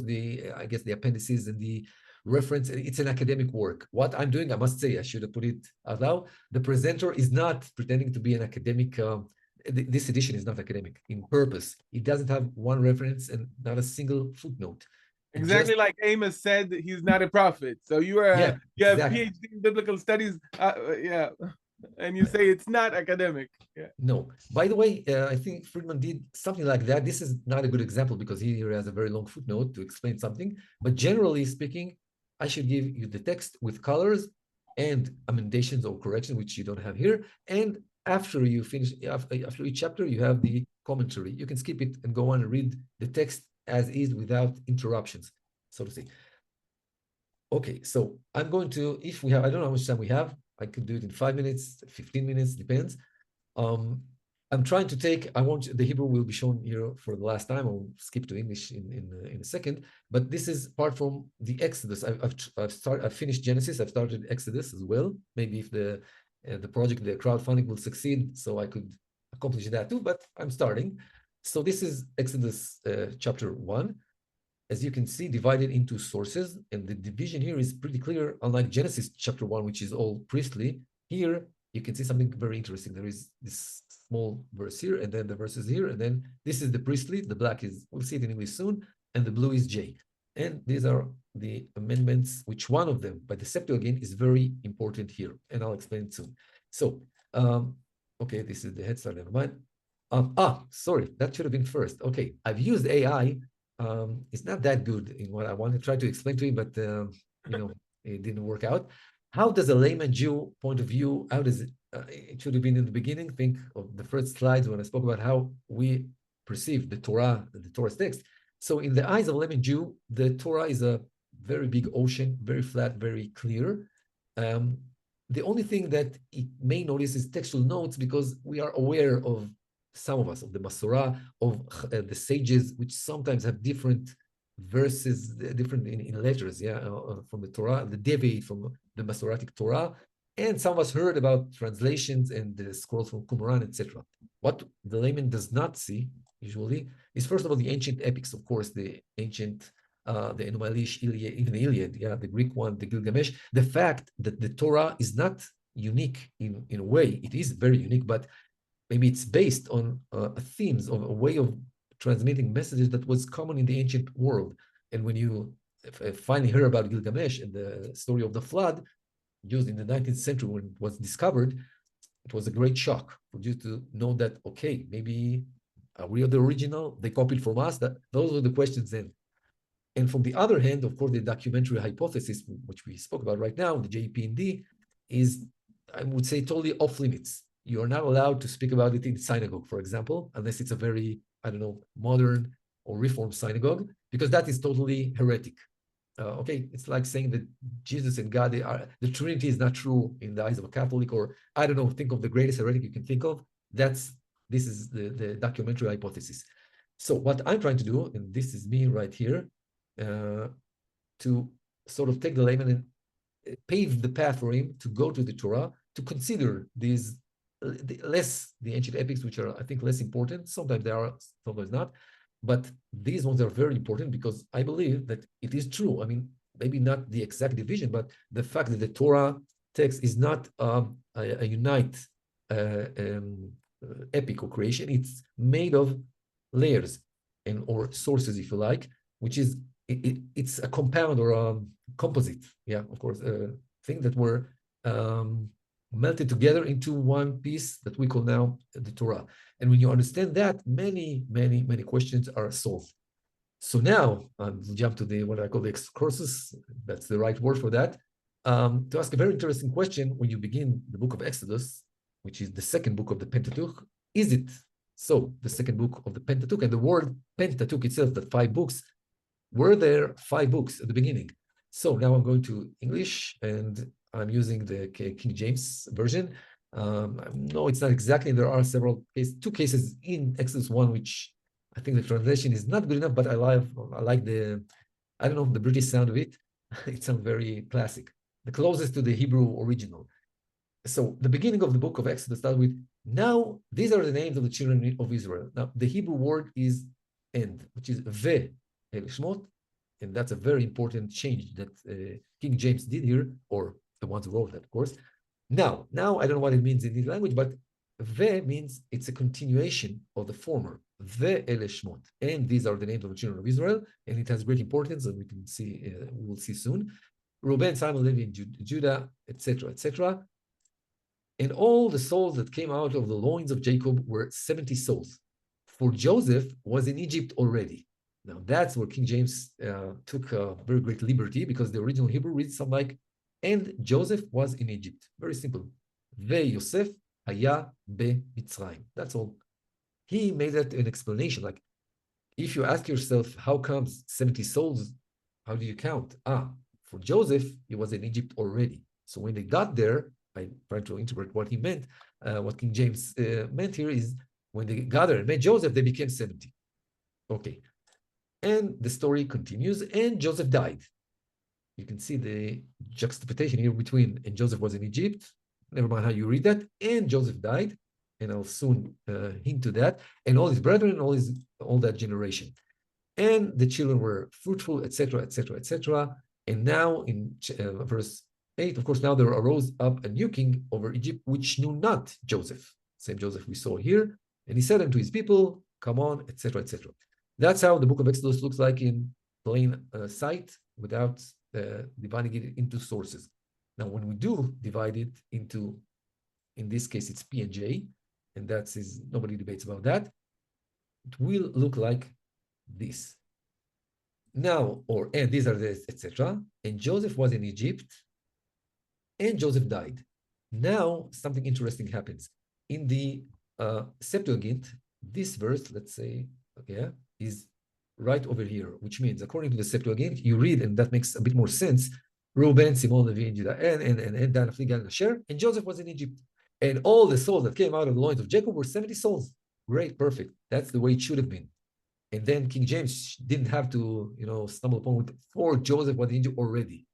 I guess the appendices and the reference. It's an academic work. What I'm doing, I must say, I should have put it out loud. The presenter is not pretending to be an academic. This edition is not academic in purpose. It doesn't have one reference and not a single footnote. Exactly, like Amos said, he's not a prophet. So you have PhD in biblical studies. And you say it's not academic. Yeah. No. By the way, I think Friedman did something like that. This is not a good example, because he has a very long footnote to explain something. But generally speaking, I should give you the text with colors and emendations or correction, which you don't have here, and after you finish, after each chapter, you have the commentary. You can skip it and go on and read the text as is without interruptions, so to say. Okay, so I'm going to, if we have, I don't know how much time we have. I could do it in 5 minutes, 15 minutes, depends. I'm trying to take, I want, the Hebrew will be shown here for the last time. I'll skip to English in a second, but this is part from the Exodus. I've finished Genesis, I've started Exodus as well. Maybe if the project, the crowdfunding will succeed, so I could accomplish that too, but I'm starting. So this is Exodus chapter 1. As you can see, divided into sources, and the division here is pretty clear, unlike Genesis chapter 1, which is all priestly. Here, you can see something very interesting. There is this small verse here, and then the verses here, and then this is the priestly, the black is, we'll see it in English soon, and the blue is J. And these are the amendments, which one of them, by the Septuagint, is very important here, and I'll explain it soon. So, okay, this is the head start, never mind. Sorry, that should have been first. Okay, I've used AI. It's not that good in what I want to try to explain to you, but you know, it didn't work out. How does a layman Jew point of view, how does it, it should have been in the beginning, think of the first slides when I spoke about how we perceive the Torah's text. So in the eyes of a layman Jew, the Torah is a very big ocean, very flat, very clear. The only thing that it may notice is textual notes, because we are aware of, some of us, of the Masorah, of the sages, which sometimes have different verses, different in letters, from the Torah, the deviate from the Masoretic Torah. And some of us heard about translations and the scrolls from Qumran, etc. What the layman does not see, usually, is first of all the ancient epics, of course, the ancient, the Enumalish, Iliad, even the Iliad, the Greek one, the Gilgamesh. The fact that the Torah is not unique in a way, it is very unique, but maybe it's based on themes of a way of transmitting messages that was common in the ancient world. And when you finally hear about Gilgamesh and the story of the flood, used in the 19th century when it was discovered, it was a great shock for you to know that, okay, maybe we are the original, they copied from us. That those were the questions then. And from the other hand, of course, the documentary hypothesis, which we spoke about right now, the JP&D, is, I would say, totally off limits. You are not allowed to speak about it in synagogue, for example, unless it's a very, I don't know, modern or reformed synagogue, because that is totally heretic. Okay, it's like saying that Jesus and God, the Trinity is not true in the eyes of a Catholic, or I don't know, think of the greatest heretic you can think of. This is the documentary hypothesis. So what I'm trying to do, and this is me right here, to sort of take the layman and pave the path for him to go to the Torah, to consider these the ancient epics, which are, I think, less important. Sometimes they are, sometimes not. But these ones are very important because I believe that it is true. I mean, maybe not the exact division, but the fact that the Torah text is not a unite epic or creation. It's made of layers or sources, if you like, which is, it's a compound or a composite, of course, thing that were melted together into one piece that we call now the Torah. And when you understand that, many questions are solved. So now I'll jump to what I call the excursus. That's the right word for that. To ask a very interesting question when you begin the book of Exodus, which is the second book of the Pentateuch. Is it so? The second book of the Pentateuch, and the word Pentateuch itself, the 5 books, were there 5 books at the beginning? So now I'm going to English, and I'm using the King James version. No, it's not exactly. There are two cases in Exodus 1, which I think the translation is not good enough, but I like the, I don't know, the British sound of it. It sounds very classic, the closest to the Hebrew original. So the beginning of the book of Exodus starts with, now these are the names of the children of Israel. Now the Hebrew word is end, which is ve elishmot, and that's a very important change that King James did here, or the ones who wrote that, of course. Now I don't know what it means in this language, but ve means it's a continuation of the former, ve elishmot, and these are the names of the children of Israel, and it has great importance, and we can see, we will see soon. Reuben, Simon, Levi, Judah, etc., etc. And all the souls that came out of the loins of Jacob were 70 souls. For Joseph was in Egypt already. Now that's where King James took a very great liberty, because the original Hebrew reads something like, and Joseph was in Egypt. Very simple. Ve Yosef haya b'Mitzrayim. That's all. He made that an explanation. Like, if you ask yourself, how comes 70 souls? How do you count? For Joseph, he was in Egypt already. So when they got there, I tried to interpret what he meant. What King James meant here is when they gathered and met Joseph, they became 70. Okay. And the story continues, and Joseph died. You can see the juxtaposition here between, and Joseph was in Egypt, never mind how you read that, and Joseph died, and I'll soon hint to that, and all his brethren, all that generation. And the children were fruitful, etc., etc., etc. And now in verse 8, of course, now there arose up a new king over Egypt, which knew not Joseph, same Joseph we saw here, and he said unto his people, come on, etc., etc. That's how the book of Exodus looks like in plain sight, without dividing it into sources. Now, when we do divide it into, in this case, it's P and J, and that's nobody debates about that. It will look like this. Now, and these are the etc. And Joseph was in Egypt, and Joseph died. Now, something interesting happens. In the Septuagint, this verse, let's say, okay, is right over here, which means, according to the Septuagint, you read, and that makes a bit more sense, Reuben, Simon, Levi, and Judah, and Dan, Naphtali, Gad, and Asher, and Joseph was in Egypt. And all the souls that came out of the loins of Jacob were 70 souls. Great, perfect. That's the way it should have been. And then King James didn't have to, stumble upon it, for Joseph was in Egypt already.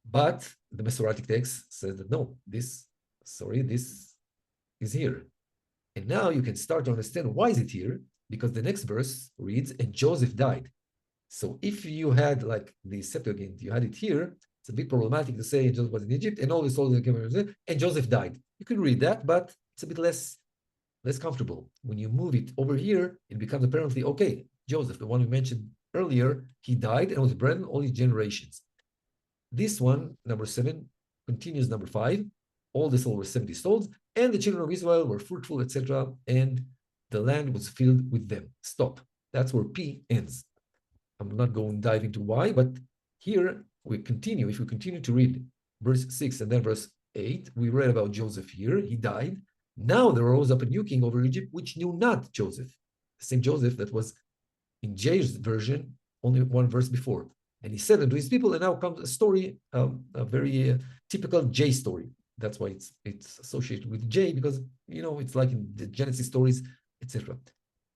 But the Masoretic text says that no, this is here. And now you can start to understand why is it here, because the next verse reads, and Joseph died. So if you had like the Septuagint, you had it here, it's a bit problematic to say Joseph was in Egypt and all the soldiers came and Joseph died. You can read that, but it's a bit less comfortable. When you move it over here, it becomes apparently, okay, Joseph, the one we mentioned earlier, he died and was brethren all his generations. This one, number 7, continues number 5. All the souls were 70 souls, and the children of Israel were fruitful, etc., and the land was filled with them. Stop. That's where P ends. I'm not going to dive into why, but here we continue. If we continue to read verse 6 and then verse 8, we read about Joseph here. He died. Now there arose up a new king over Egypt, which knew not Joseph. The same Joseph that was in J's version, only one verse before. And he said unto his people, and now comes a story, a very typical J story. That's why it's associated with J, because, it's like in the Genesis stories, etc.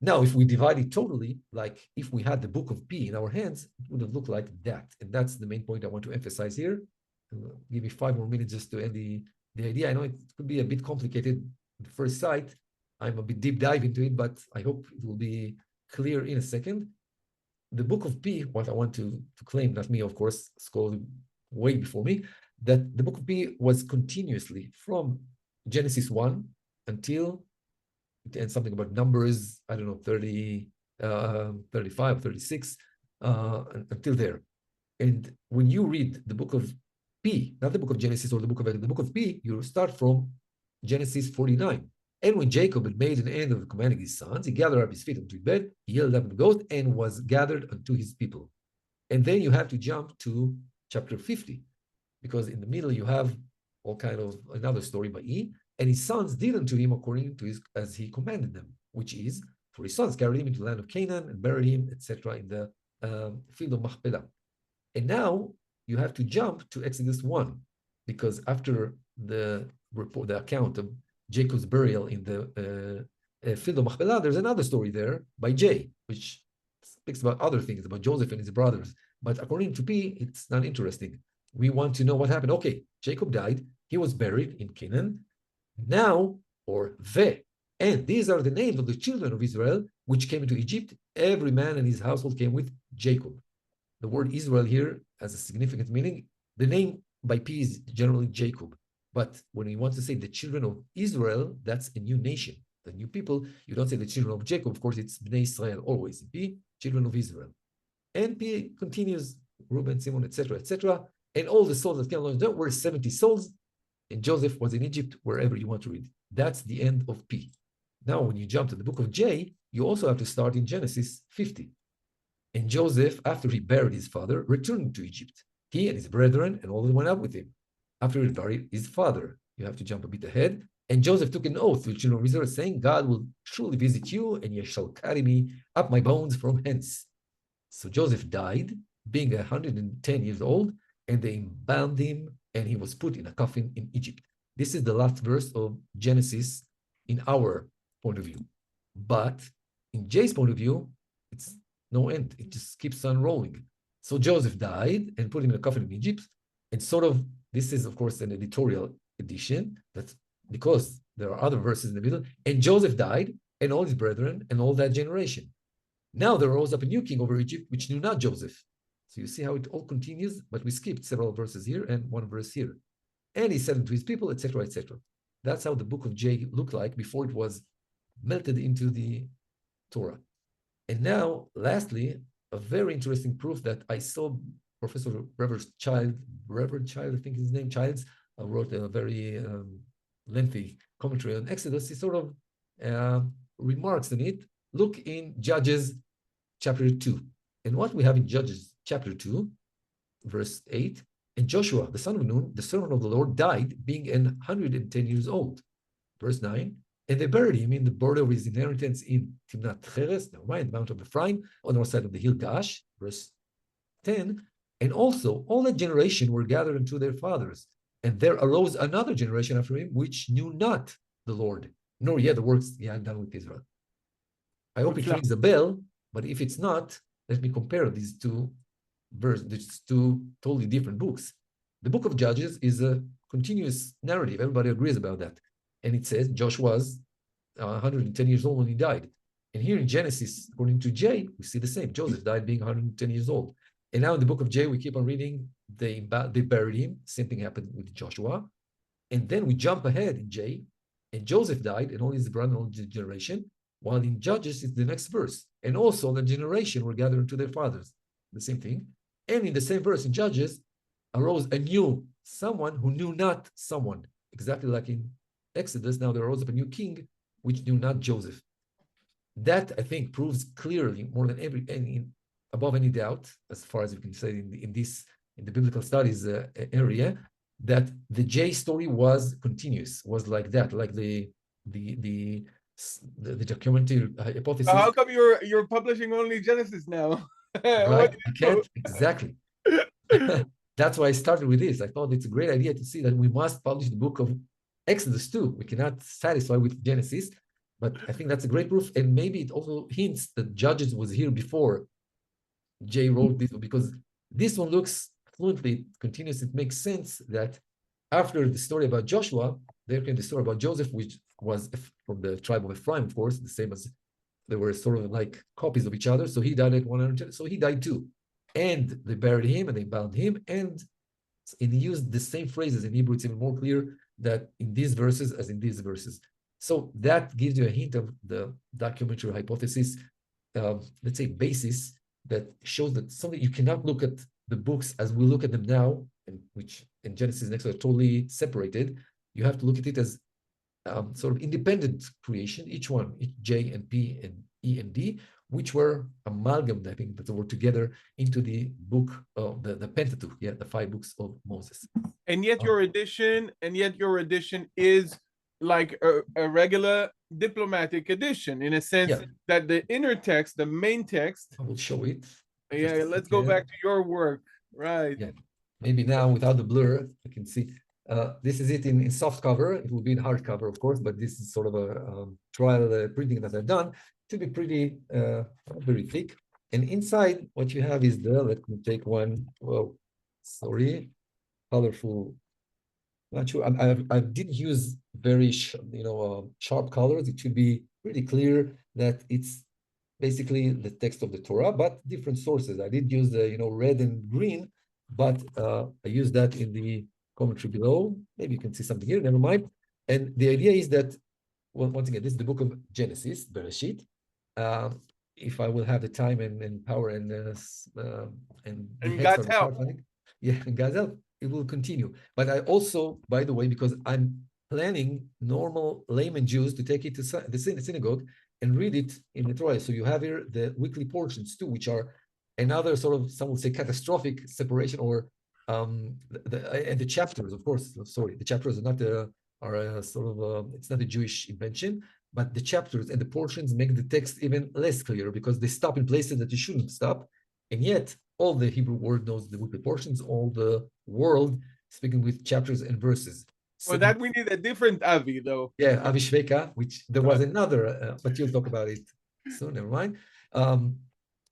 Now, if we divide it totally, like if we had the book of P in our hands, it would have looked like that. And that's the main point I want to emphasize here. Give me 5 more minutes just to end the idea. I know it could be a bit complicated at first sight. I'm a bit deep dive into it, but I hope it will be clear in a second. The book of P, what I want to claim, not me, of course, scholars way before me, that the book of P was continuously from Genesis 1 until, and something about Numbers, I don't know, 30, 35, 36, until there. And when you read the book of P, not the book of Genesis or the book of P, you start from Genesis 49. And when Jacob had made an end of commanding his sons, he gathered up his feet unto his bed, he yielded up the ghost, and was gathered unto his people. And then you have to jump to chapter 50, because in the middle you have all kind of another story by E, and his sons did unto him according to as he commanded them, which is, for his sons carried him into the land of Canaan and buried him, etc., in the field of Machpelah. And now you have to jump to Exodus 1, because after the account of Jacob's burial in the field of Machpelah, there's another story there by J, which speaks about other things, about Joseph and his brothers. But according to P, it's not interesting. We want to know what happened. Okay, Jacob died. He was buried in Canaan. Now, and these are the names of the children of Israel, which came into Egypt. Every man and his household came with Jacob. The word Israel here has a significant meaning. The name by P is generally Jacob. But when you want to say the children of Israel, that's a new nation, the new people. You don't say the children of Jacob. Of course, it's Bnei Israel always. P, children of Israel. And P continues, Reuben, Simon, etc., etc. And all the souls that came along were 70 souls. And Joseph was in Egypt, wherever you want to read. That's the end of P. Now, when you jump to the book of J, you also have to start in Genesis 50. And Joseph, after he buried his father, returned to Egypt. He and his brethren and all that went up with him. After he buried his father, you have to jump a bit ahead. And Joseph took an oath with children of Israel, saying, God will surely visit you, and ye shall carry me up my bones from hence. So Joseph died, being 110 years old, and they embalmed him, and he was put in a coffin in Egypt. This is the last verse of Genesis in our point of view. But in Jay's point of view, it's no end. It just keeps on rolling. So Joseph died and put him in a coffin in Egypt. And sort of, this is, of course, an editorial edition. That's because there are other verses in the middle. And Joseph died, and all his brethren, and all that generation. Now there rose up a new king over Egypt, which knew not Joseph. So you see how it all continues, but we skipped several verses here and one verse here. And he said unto his people, etc., etc. That's how the book of J looked like before it was melted into the Torah. And now, lastly, a very interesting proof that I saw Professor Reverend Child, I think his name, Childs, wrote a very lengthy commentary on Exodus. He sort of remarks on it. Look in Judges chapter 2. And what we have in Judges chapter 2, verse 8, and Joshua, the son of Nun, the servant of the Lord, died, being 110 years old. Verse 9, and they buried him in the border of his inheritance in Timnath Cheres, the Mount of Ephraim, on the north side of the hill Gash. Verse 10, and also all that generation were gathered unto their fathers. And there arose another generation after him, which knew not the Lord, nor yet the works he had done with Israel. I hope it rings a bell, but if it's not, let me compare these two verses, these two totally different books. The book of Judges is a continuous narrative. Everybody agrees about that. And it says Joshua was 110 years old when he died. And here in Genesis, according to J, we see the same. Joseph died being 110 years old. And now in the book of J, we keep on reading, they buried him. Same thing happened with Joshua. And then we jump ahead in J, and Joseph died, and all his brother, all his generation. While in Judges, it's the next verse. And also the generation were gathered unto their fathers. The same thing. And in the same verse in Judges, arose a new someone who knew not someone. Exactly like in Exodus, now there arose up a new king, which knew not Joseph. That, I think, proves clearly, more than above any doubt, as far as we can say in the biblical studies area, that the J story was continuous, was like that, like the documentary hypothesis. How come you're publishing only Genesis now? Right, I can't exactly. That's why I started with this. I thought it's a great idea to see that we must publish the book of Exodus too. We cannot satisfy with Genesis, but I think that's a great proof. And maybe it also hints that Judges was here before Jay wrote this, because this one looks fluently continuous. It makes sense that after the story about Joshua, there came the story about Joseph, which was from the tribe of Ephraim, of course, the same as they were sort of like copies of each other. So he died at 110, so he died too. And they buried him and they bound him. And he used the same phrases in Hebrew. It's even more clear that in these verses as in these verses. So that gives you a hint of the documentary hypothesis, let's say basis, that shows that something you cannot look at the books as we look at them now, and which in Genesis and Exodus are totally separated. You have to look at it as sort of independent creation, each one, each J and P and E and D, which were amalgamated, I think, that were together into the book of the Pentateuch, the 5 books of Moses. And yet your edition is like a regular diplomatic edition, in a sense that the inner text, the main text. I will show it. Yeah, let's go back to your work. Right. Yeah. Maybe now without the blur, I can see. This is it in soft cover. It will be in hard cover, of course, but this is sort of a trial printing that I've done to be pretty, very thick. And inside, what you have is let me take one. Whoa, sorry, colorful. Not sure. I didn't use very sharp colors. It should be pretty clear that it's basically the text of the Torah, but different sources. I did use red and green, but I used that in the commentary below. Maybe you can see something here. Never mind. And the idea is that, well, once again, this is the book of Genesis, Bereshit. If I will have the time and power and God's help, and God's help, it will continue. But I also, by the way, because I'm planning normal layman Jews to take it to the synagogue and read it in the Torah. So you have here the weekly portions too, which are another sort of, some would say, catastrophic separation, or and the chapters, of course. Sorry, the chapters are are a sort of it's not a Jewish invention, but the chapters and the portions make the text even less clear because they stop in places that you shouldn't stop, and yet all the Hebrew word knows the weekly portions, all the world speaking with chapters and verses. For that, we need a different Avi, though. Yeah, Avi Shveka, which there was Right. another, but you'll talk about it soon, never mind.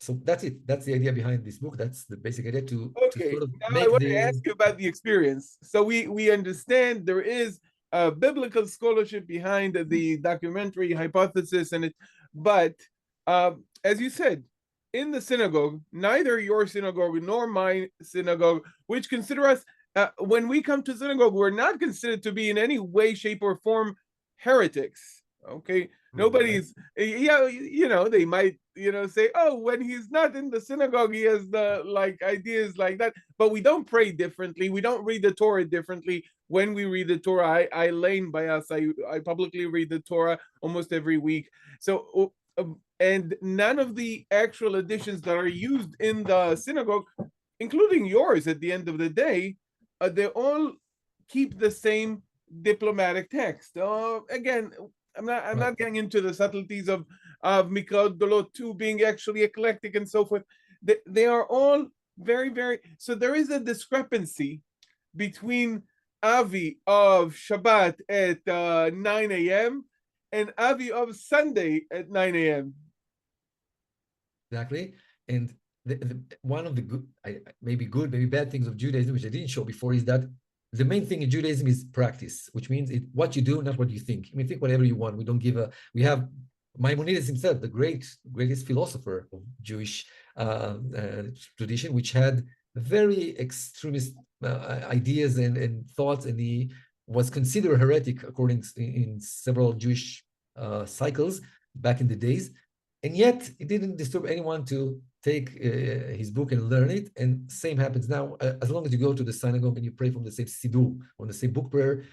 So that's it. That's the idea behind this book. That's the basic idea to Okay, sort of now I make want to the ask you about the experience. So we understand there is a biblical scholarship behind the documentary hypothesis, and it, but as you said, in the synagogue, neither your synagogue nor my synagogue, which consider us when we come to synagogue, we're not considered to be in any way, shape, or form heretics. Okay, nobody's, yeah, you know, they might, you know, say, oh, when he's not in the synagogue, he has the like ideas like that. But we don't pray differently. We don't read the Torah differently. When we read the Torah, I lane by us. I publicly read the Torah almost every week. So, and none of the actual editions that are used in the synagogue, including yours at the end of the day, they all keep the same diplomatic text. Again, I'm not getting into the subtleties of Mikraot Dolot 2 being actually eclectic and so forth. They are all very, very, so there is a discrepancy between Avi of Shabbat at 9 a.m. and Avi of Sunday at 9 a.m. Exactly. And one of the good, maybe bad things of Judaism, which I didn't show before, is that the main thing in Judaism is practice, which means what you do, not what you think. I mean, think whatever you want. We don't give we have Maimonides himself, the greatest philosopher of Jewish tradition, which had very extremist ideas and thoughts, and he was considered heretic according in several Jewish cycles back in the days. And yet, it didn't disturb anyone to take his book and learn it. And same happens now. As long as you go to the synagogue and you pray from the same siddur, on the same book prayer,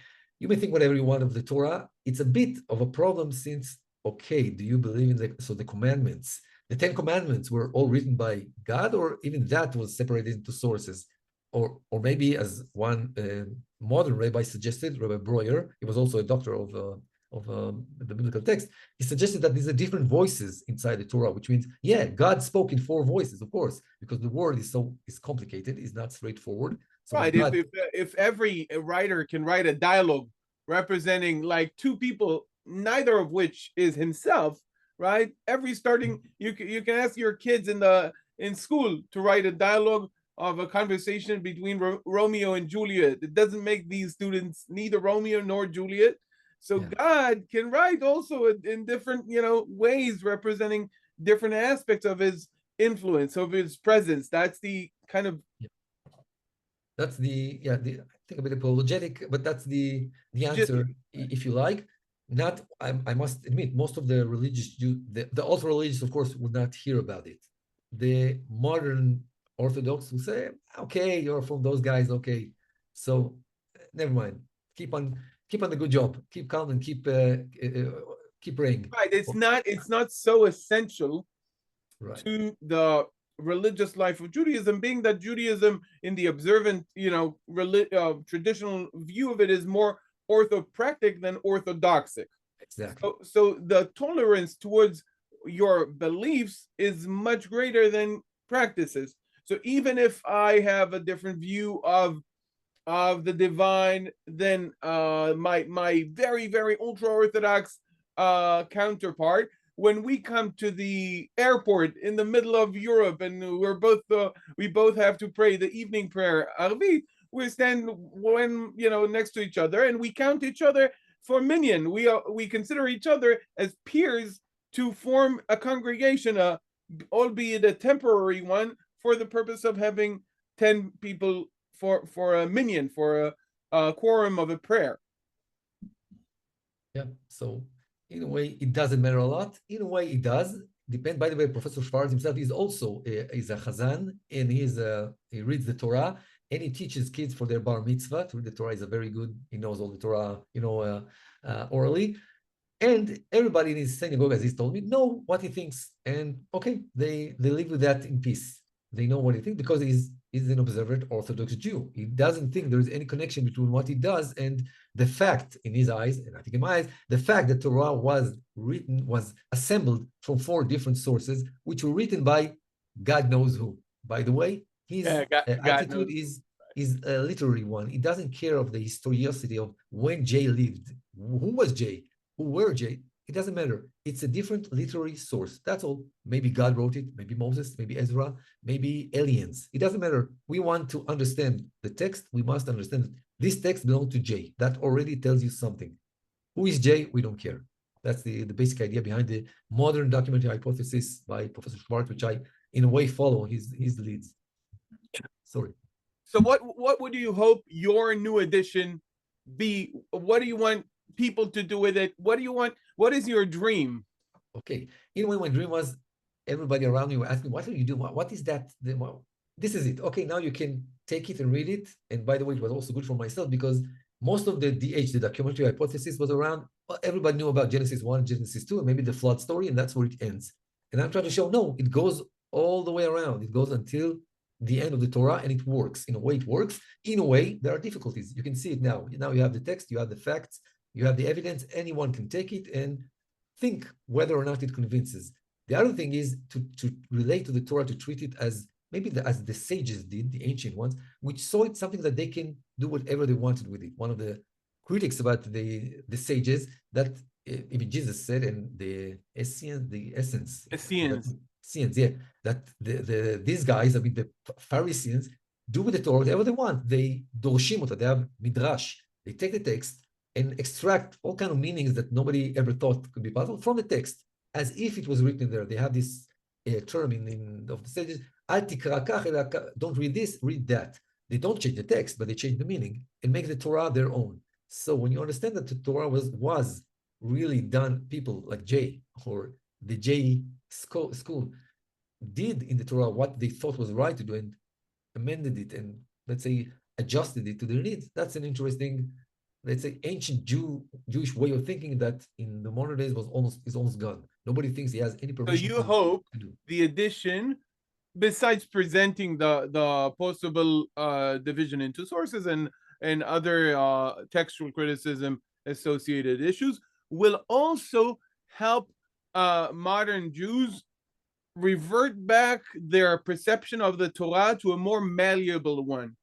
you may think whatever you want of the Torah. It's a bit of a problem since, okay, do you believe in the commandments? The 10 commandments were all written by God, or even that was separated into sources? Or maybe, as one modern rabbi suggested, Rabbi Breuer, he was also a doctor of the biblical text, he suggested that these are different voices inside the Torah, which means, yeah, God spoke in 4 voices, of course, because the word is complicated, is not straightforward. So right. God, If every writer can write a dialogue representing like 2 people, neither of which is himself, right? Every starting, you can ask your kids in school to write a dialogue of a conversation between Romeo and Juliet. It doesn't make these students neither Romeo nor Juliet. So yeah. God can write also in different, ways representing different aspects of his influence, of his presence. That's the kind of that's the I think a bit apologetic, but that's the answer, if you like. Not, I must admit, most of the religious the ultra religious, of course, would not hear about it. The modern Orthodox will say, okay, you're from those guys, okay, so never mind. Keep on the good job. Keep calm and keep praying. Right. It's not so essential to the religious life of Judaism, being that Judaism, in the observant, traditional view of it, is more orthopractic than orthodoxic. Exactly. So the tolerance towards your beliefs is much greater than practices. So even if I have a different view of the divine than my very, very ultra orthodox counterpart, when we come to the airport in the middle of Europe and we both have to pray the evening prayer Arvit, we stand next to each other and we count each other for minyan. We consider each other as peers to form a congregation, albeit a temporary one, for the purpose of having 10 people for a minyan, for a quorum of a prayer. Yeah, so in a way, it doesn't matter a lot. In a way, it does. By the way, Professor Schwartz himself is also is a chazan, and he reads the Torah, and he teaches kids for their bar mitzvah to read the Torah. Is a very good. He knows all the Torah, orally. And everybody in his synagogue, as he's told me, know what he thinks, and okay, they live with that in peace. they know what he thinks because he's an observant Orthodox Jew. He doesn't think there's any connection between what he does and the fact in his eyes, and I think in my eyes, the fact that Torah was assembled from 4 different sources, which were written by God knows who. By the way, his God attitude knows. is a literary one. He doesn't care of the historicity of when Jay lived. Who was Jay? Who were Jay? It doesn't matter. It's a different literary source. That's all. Maybe God wrote it, maybe Moses, maybe Ezra, maybe aliens. It doesn't matter. We want to understand the text. We must understand that this text belongs to Jay. That already tells you something. Who is Jay? We don't care. That's the basic idea behind the modern documentary hypothesis by Professor Schwartz, which I, in a way, follow his leads. Sorry. So what would you hope your new edition be? What do you want people to do with it? What do you want? What is your dream? Okay. In a way, my dream was everybody around me were asking, what do you do? What is that? This is it. Okay, now you can take it and read it. And by the way, it was also good for myself because most of the DH, the documentary hypothesis, was around, well, everybody knew about Genesis 1, Genesis 2, and maybe the flood story, and that's where it ends. And I'm trying to show, no, it goes all the way around. It goes until the end of the Torah, and it works. In a way, it works. In a way, there are difficulties. You can see it now. Now you have the text, you have the facts, you have the evidence. Anyone can take it and think whether or not it convinces. The other thing is to relate to the Torah, to treat it as maybe as the sages did, the ancient ones, which saw it something that they can do whatever they wanted with it. One of the critics about the sages that even Jesus said, and the essence, yeah, that these guys, I mean the Pharisees, do with the Torah whatever they want. They dorshim ota, they have midrash. They take the text and extract all kind of meanings that nobody ever thought could be possible from the text, as if it was written there. They have this term of the sages, al tikra kach, don't read this, read that. They don't change the text, but they change the meaning and make the Torah their own. So when you understand that the Torah was really done, people like Jay or the Jay school did in the Torah what they thought was right to do and amended it and, let's say, adjusted it to their needs. That's an interesting, let's say, ancient Jewish way of thinking that in the modern days is almost gone. Nobody thinks he has any permission. So you hope the edition, besides presenting the possible division into sources and other textual criticism associated issues, will also help modern Jews revert back their perception of the Torah to a more malleable one.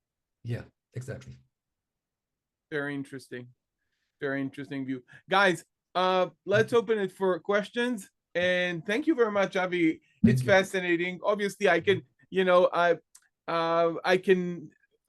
Yeah, exactly. Very interesting. Very interesting view. Guys, let's open it for questions. And thank you very much, Avi. It's fascinating. Obviously, I can,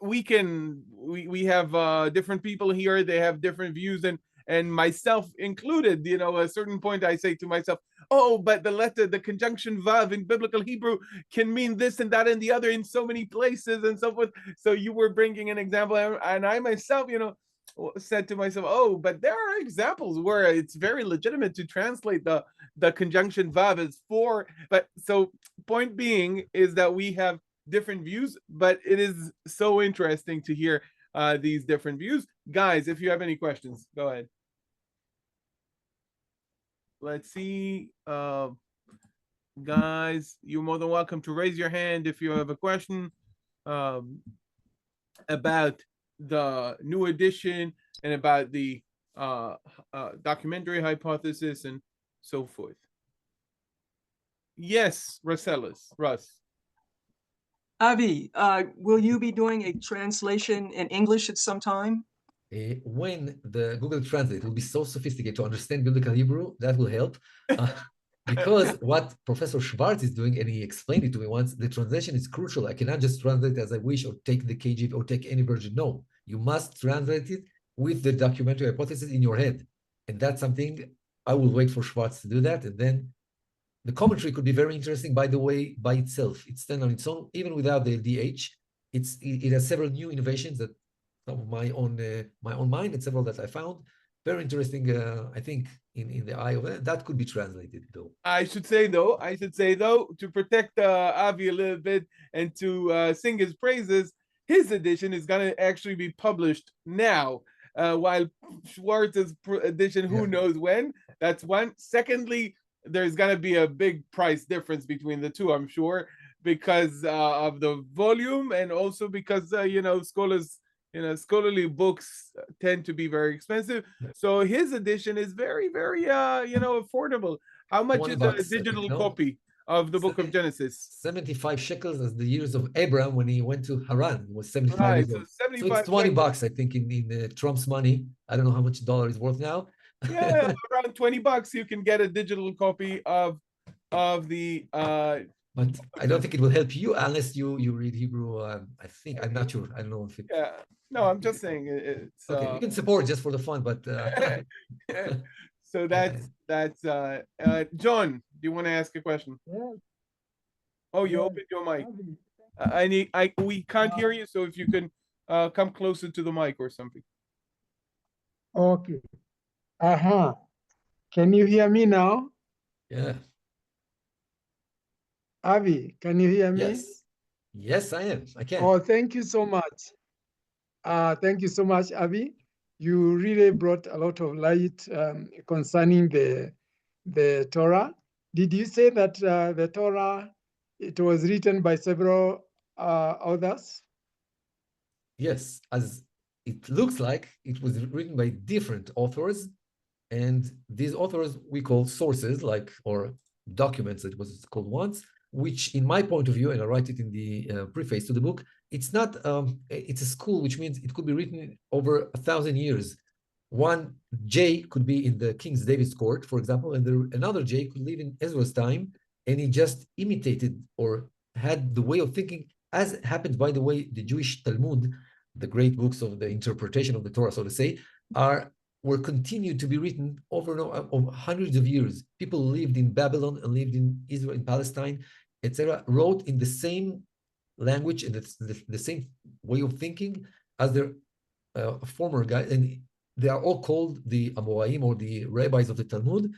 we have different people here. They have different views, and myself included. At a certain point, I say to myself, oh, but the conjunction vav in biblical Hebrew can mean this and that and the other in so many places and so forth. So you were bringing an example, and I myself, said to myself, oh, but there are examples where it's very legitimate to translate the conjunction vav as for. But so point being is that we have different views, but it is so interesting to hear these different views. Guys, if you have any questions, go ahead. Let's see. Guys, you're more than welcome to raise your hand if you have a question about the new edition and about the documentary hypothesis and so forth. Yes, Russ. Avi, will you be doing a translation in English at some time? When the Google Translate will be so sophisticated to understand biblical Hebrew, that will help. Because what Professor Schwartz is doing, and he explained it to me once, the translation is crucial. I cannot just translate as I wish or take the KJV or take any version. No, you must translate it with the documentary hypothesis in your head. And that's something I will wait for Schwartz to do that. And then the commentary could be very interesting, by the way, by itself. It stands on its own, even without the DH. It has several new innovations that some of my own mind and several that I found. Very interesting, I think, in the eye of it. That could be translated, though. I should say, though, to protect Avi a little bit and to sing his praises, his edition is going to actually be published now, while Schwartz's edition, who knows when. That's one. Secondly, there's going to be a big price difference between the two, I'm sure. because of the volume, and also because scholarly books tend to be very expensive. So his edition is very, very affordable. How much 20 is a bucks, I think, digital no? copy of the Book of 70 Genesis? 75 shekels as the years of Abraham when he went to Haran. He was 75 Right, years so old. So 75 it's 20 shekels. bucks, I think, in Trump's money. I don't know how much dollar is worth now. Yeah, around 20 bucks you can get a digital copy of the But I don't think it will help you unless you read Hebrew. I think, I'm not sure. I don't know if it. yeah. No, I'm just saying it's Okay, you can support just for the fun, but so that's John, do you want to ask a question? Yeah, Oh, you yeah, opened your mic. Avi. We can't hear you, so if you can come closer to the mic or something. Okay. Uh-huh. Can you hear me now? yeah, Avi, can you hear me? yes. Yes, I am. I can. Oh, thank you so much. Thank you so much, Avi. You really brought a lot of light concerning the Torah. Did you say that the Torah, it was written by several authors? Yes, as it looks like it was written by different authors, and these authors we call sources, like, or documents, it was called once, which in my point of view, and I write it in the preface to the book, it's not, it's a school, which means it could be written over 1,000 years. One J could be in the King David's court, for example, and another J could live in Ezra's time, and he just imitated or had the way of thinking, as happened, by the way, the Jewish Talmud, the great books of the interpretation of the Torah, so to say, were continued to be written over and over hundreds of years. People lived in Babylon and lived in Israel, in Palestine, etc., wrote in the same language and the same way of thinking as their former guys, and they are all called the Amoraim, or the rabbis of the Talmud.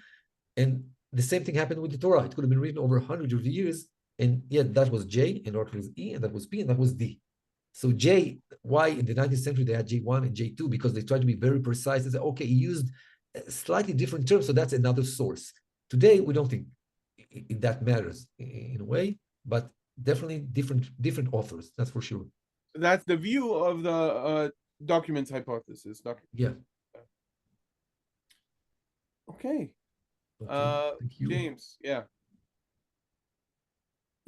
And the same thing happened with the Torah. It could have been written over hundreds of years, and yet that was J, and that was E, and that was P, and that was D. So J, why in the 19th century they had J1 and J2? Because they tried to be very precise and say, okay, he used slightly different terms, so that's another source. Today, we don't think that matters in a way, but definitely different authors, that's for sure. That's the view of the documents hypothesis. Yeah. Okay. Thank you. James, yeah.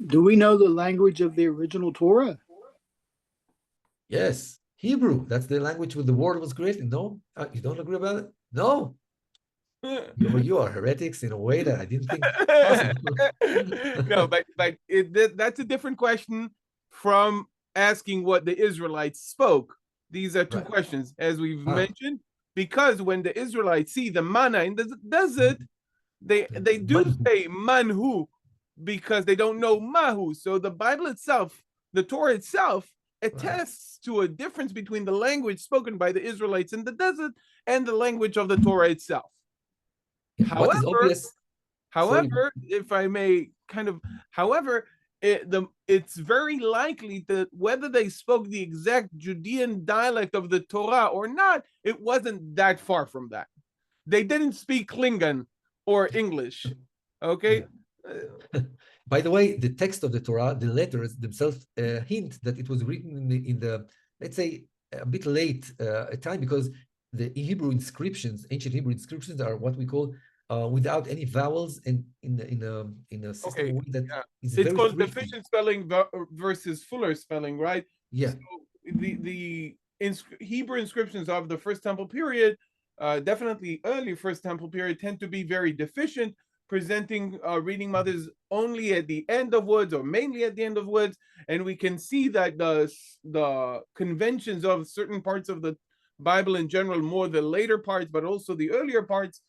Do we know the language of the original Torah? Yes, Hebrew. That's the language where the world was created. No, you don't agree about it? No. You are heretics in a way that I didn't think possible. No, but that's a different question from asking what the Israelites spoke. These are two Right. questions, as we've mentioned, because when the Israelites see the manna in the desert, they do say manhu because they don't know mahu. So the Bible itself, the Torah itself, attests to a difference between the language spoken by the Israelites in the desert and the language of the Torah itself. What is obvious? However, if I may it's very likely that whether they spoke the exact Judean dialect of the Torah or not, it wasn't that far from that. They didn't speak Klingon or English. Okay. Yeah. By the way, the text of the Torah, the letters themselves hint that it was written in the let's say, a bit late time, because the Hebrew inscriptions, ancient Hebrew inscriptions, are what we call without any vowels, and in a system that is it's very called tricky. deficient spelling versus fuller spelling, right? Yeah. So the Hebrew inscriptions of the First Temple period, definitely early First Temple period, tend to be very deficient, presenting reading mothers only at the end of words or mainly at the end of words, and we can see that the conventions of certain parts of the Bible in general, more the later parts, but also the earlier parts,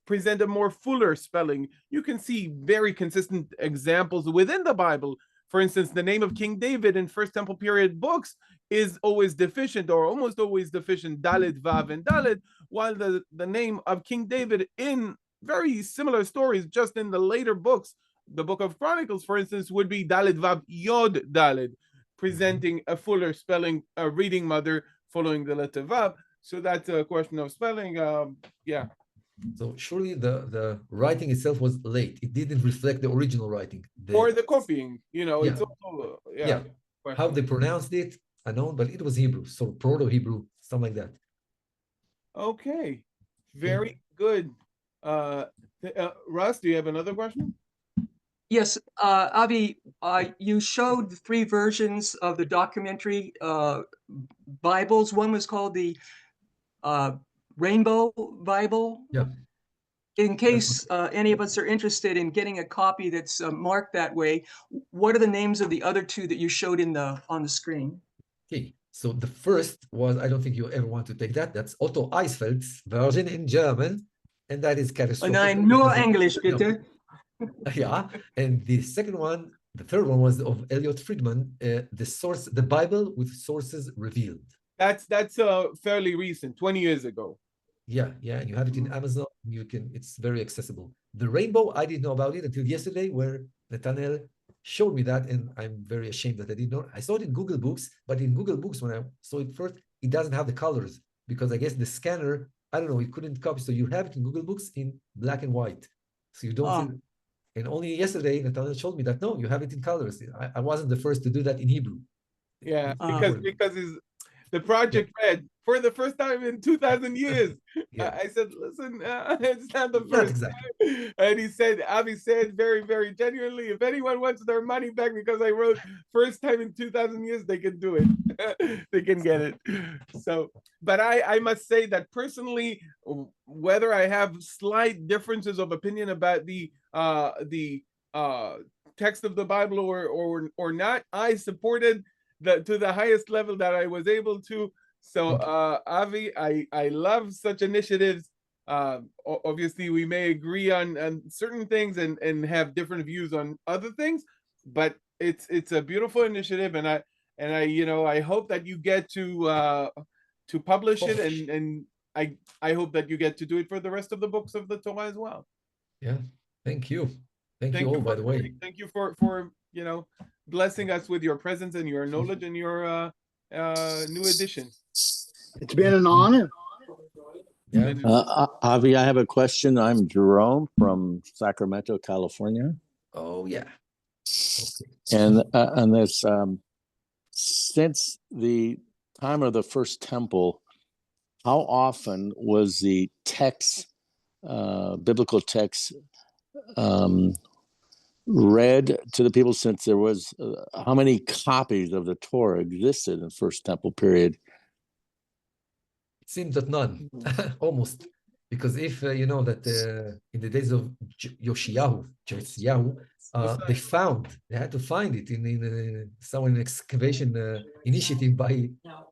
present a more fuller spelling. You can see very consistent examples within the Bible. For instance, the name of King David in First Temple period books is always deficient, or almost always deficient, Dalet, Vav, and Dalet, while the name of King David in very similar stories, just in the later books, the Book of Chronicles, for instance, would be Dalet, Vav, Yod, Dalet, presenting a fuller spelling, a reading mother following the letter Vav. So that's a question of spelling. Yeah. So surely the writing itself was late. It didn't reflect the original writing. Or the copying, Yeah. it's also Yeah. How they pronounced it, unknown, but it was Hebrew, so Proto-Hebrew, something like that. Okay, very good. Russ, do you have another question? Yes, Avi, you showed the 3 versions of the documentary Bibles. One was called the Rainbow Bible. Yeah. In case any of us are interested in getting a copy that's marked that way, what are the names of the other 2 that you showed on the screen? Okay, so the first was, I don't think you ever want to take that. That's Otto Eisfeld's version in German, and that is catastrophic. Nein, nur Englisch, bitte. Yeah, and the second one, the third one was of Elliot Friedman, the Bible with sources revealed. That's fairly recent, 20 years ago. Yeah, and you have it in Amazon. It's very accessible. The Rainbow, I didn't know about it until yesterday, where Netanel showed me that, and I'm very ashamed that I didn't know. I saw it in Google Books, but in Google Books, when I saw it first, it doesn't have the colors because I guess the scanner, I don't know, it couldn't copy. So you have it in Google Books in black and white. So you don't see. And only yesterday, Netanel showed me that, no, you have it in colors. I wasn't the first to do that in Hebrew. Yeah, because the project read for the first time in 2,000 years. Yeah. I said, listen, it's not the Not first. exactly. And Avi said very, very genuinely, if anyone wants their money back because I wrote first time in 2,000 years, they can do it. They can get it. So, but I must say that personally, whether I have slight differences of opinion about the text of the Bible or not, I supported to the highest level that I was able to. So Avi, I love such initiatives. Obviously we may agree on certain things and have different views on other things, but it's a beautiful initiative, and I hope that you get to publish it, and I hope that you get to do it for the rest of the books of the Torah as well. Yeah, thank you. Thank you all, by the way. Thank you for blessing us with your presence and your knowledge and your new edition. It's been an honor. Yeah. Avi, I have a question. I'm Jerome from Sacramento, California. Oh, yeah. Okay. And this, since the time of the first temple, how often was the text, biblical text, read to the people, since there was how many copies of the Torah existed in the first temple period? It seems that none, almost, because if you know that in the days of Josiah, they had to find it in some excavation initiative by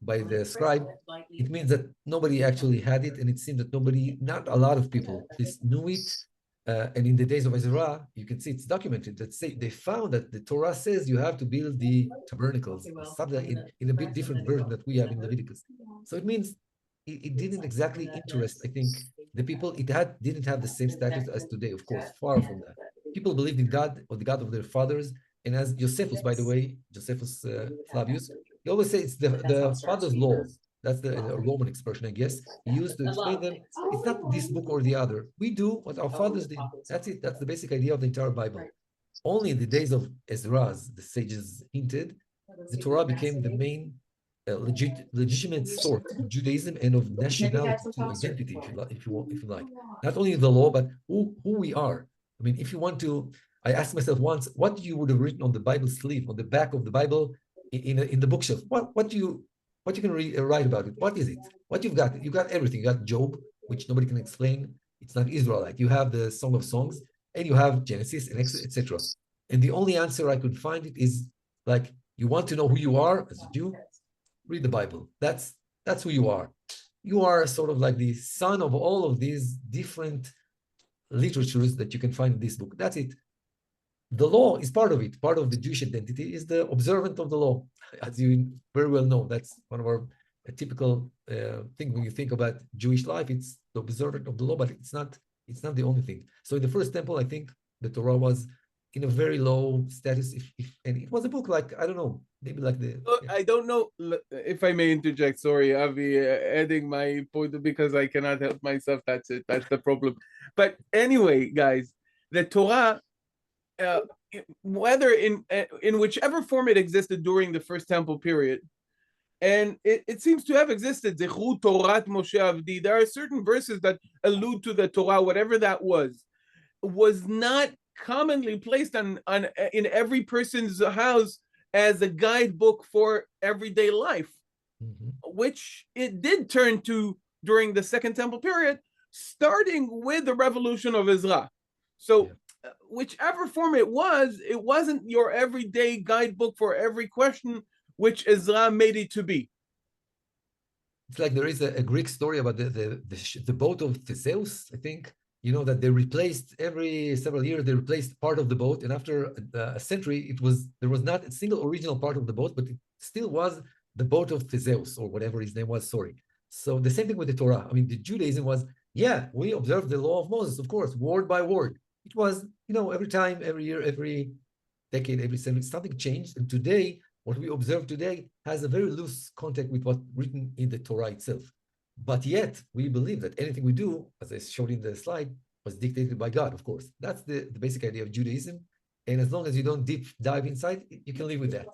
the scribe. It means that nobody actually had it, and it seems that not a lot of people, at least knew it. And in the days of Ezra, you can see it's documented that they found that the Torah says you have to build the tabernacles, in a bit different version that we have in Leviticus. So it means it didn't exactly interest, I think, the people. Didn't have the same status as today, of course, far from that. People believed in God, or the God of their fathers. And as Josephus, by the way, Josephus Flavius, he always says it's the father's laws. That's the Roman expression, I guess. He used to explain them. It's not this book or the other. We do what our fathers did. That's it. That's the basic idea of the entire Bible. Only in the days of Ezra's, the sages hinted, the Torah became the main legitimate source of Judaism and of nationality, to identity, if you like. Not only the law, but who we are. I mean, if you want to, I asked myself once, what you would have written on the Bible sleeve, on the back of the Bible, in the bookshelf? What you can write about it? What is it? What you've got? You got everything. You got Job, which nobody can explain. It's not Israelite. You have the Song of Songs, and you have Genesis and Exodus, etc. And the only answer I could find it is like, you want to know who you are as a Jew? Read the Bible. That's who you are. You are sort of like the son of all of these different literatures that you can find in this book. That's it. The law is part of it. Part of the Jewish identity is the observant of the law. As you very well know, that's one of our typical thing when you think about Jewish life. It's the observant of the law, but it's not the only thing. So in the first temple, I think the Torah was in a very low status. And it was a book like, I don't know, maybe like I don't know if I may interject. Sorry, Avi, adding my point because I cannot help myself. That's it. That's the problem. But anyway, guys, the Torah, whether in whichever form it existed during the First Temple period, and it seems to have existed. Zechru Torat Moshe Avdi. There are certain verses that allude to the Torah, whatever that was not commonly placed on in every person's house as a guidebook for everyday life, which it did turn to during the Second Temple period, starting with the revolution of Ezra. So whichever form it wasn't your everyday guidebook for every question which Ezra made it to be. It's like there is a Greek story about the boat of Theseus, I think. You know, that they replaced every several years, they replaced part of the boat. And after a century, there was not a single original part of the boat, but it still was the boat of Theseus or whatever his name was, sorry. So the same thing with the Torah. I mean, the Judaism was, yeah, we observed the law of Moses, of course, word by word. It was, you know, every time, every year, every decade, every century, something changed. And today, what we observe today has a very loose contact with what's written in the Torah itself. But yet, we believe that anything we do, as I showed in the slide, was dictated by God, of course. That's the basic idea of Judaism. And as long as you don't deep dive inside, you can live with that.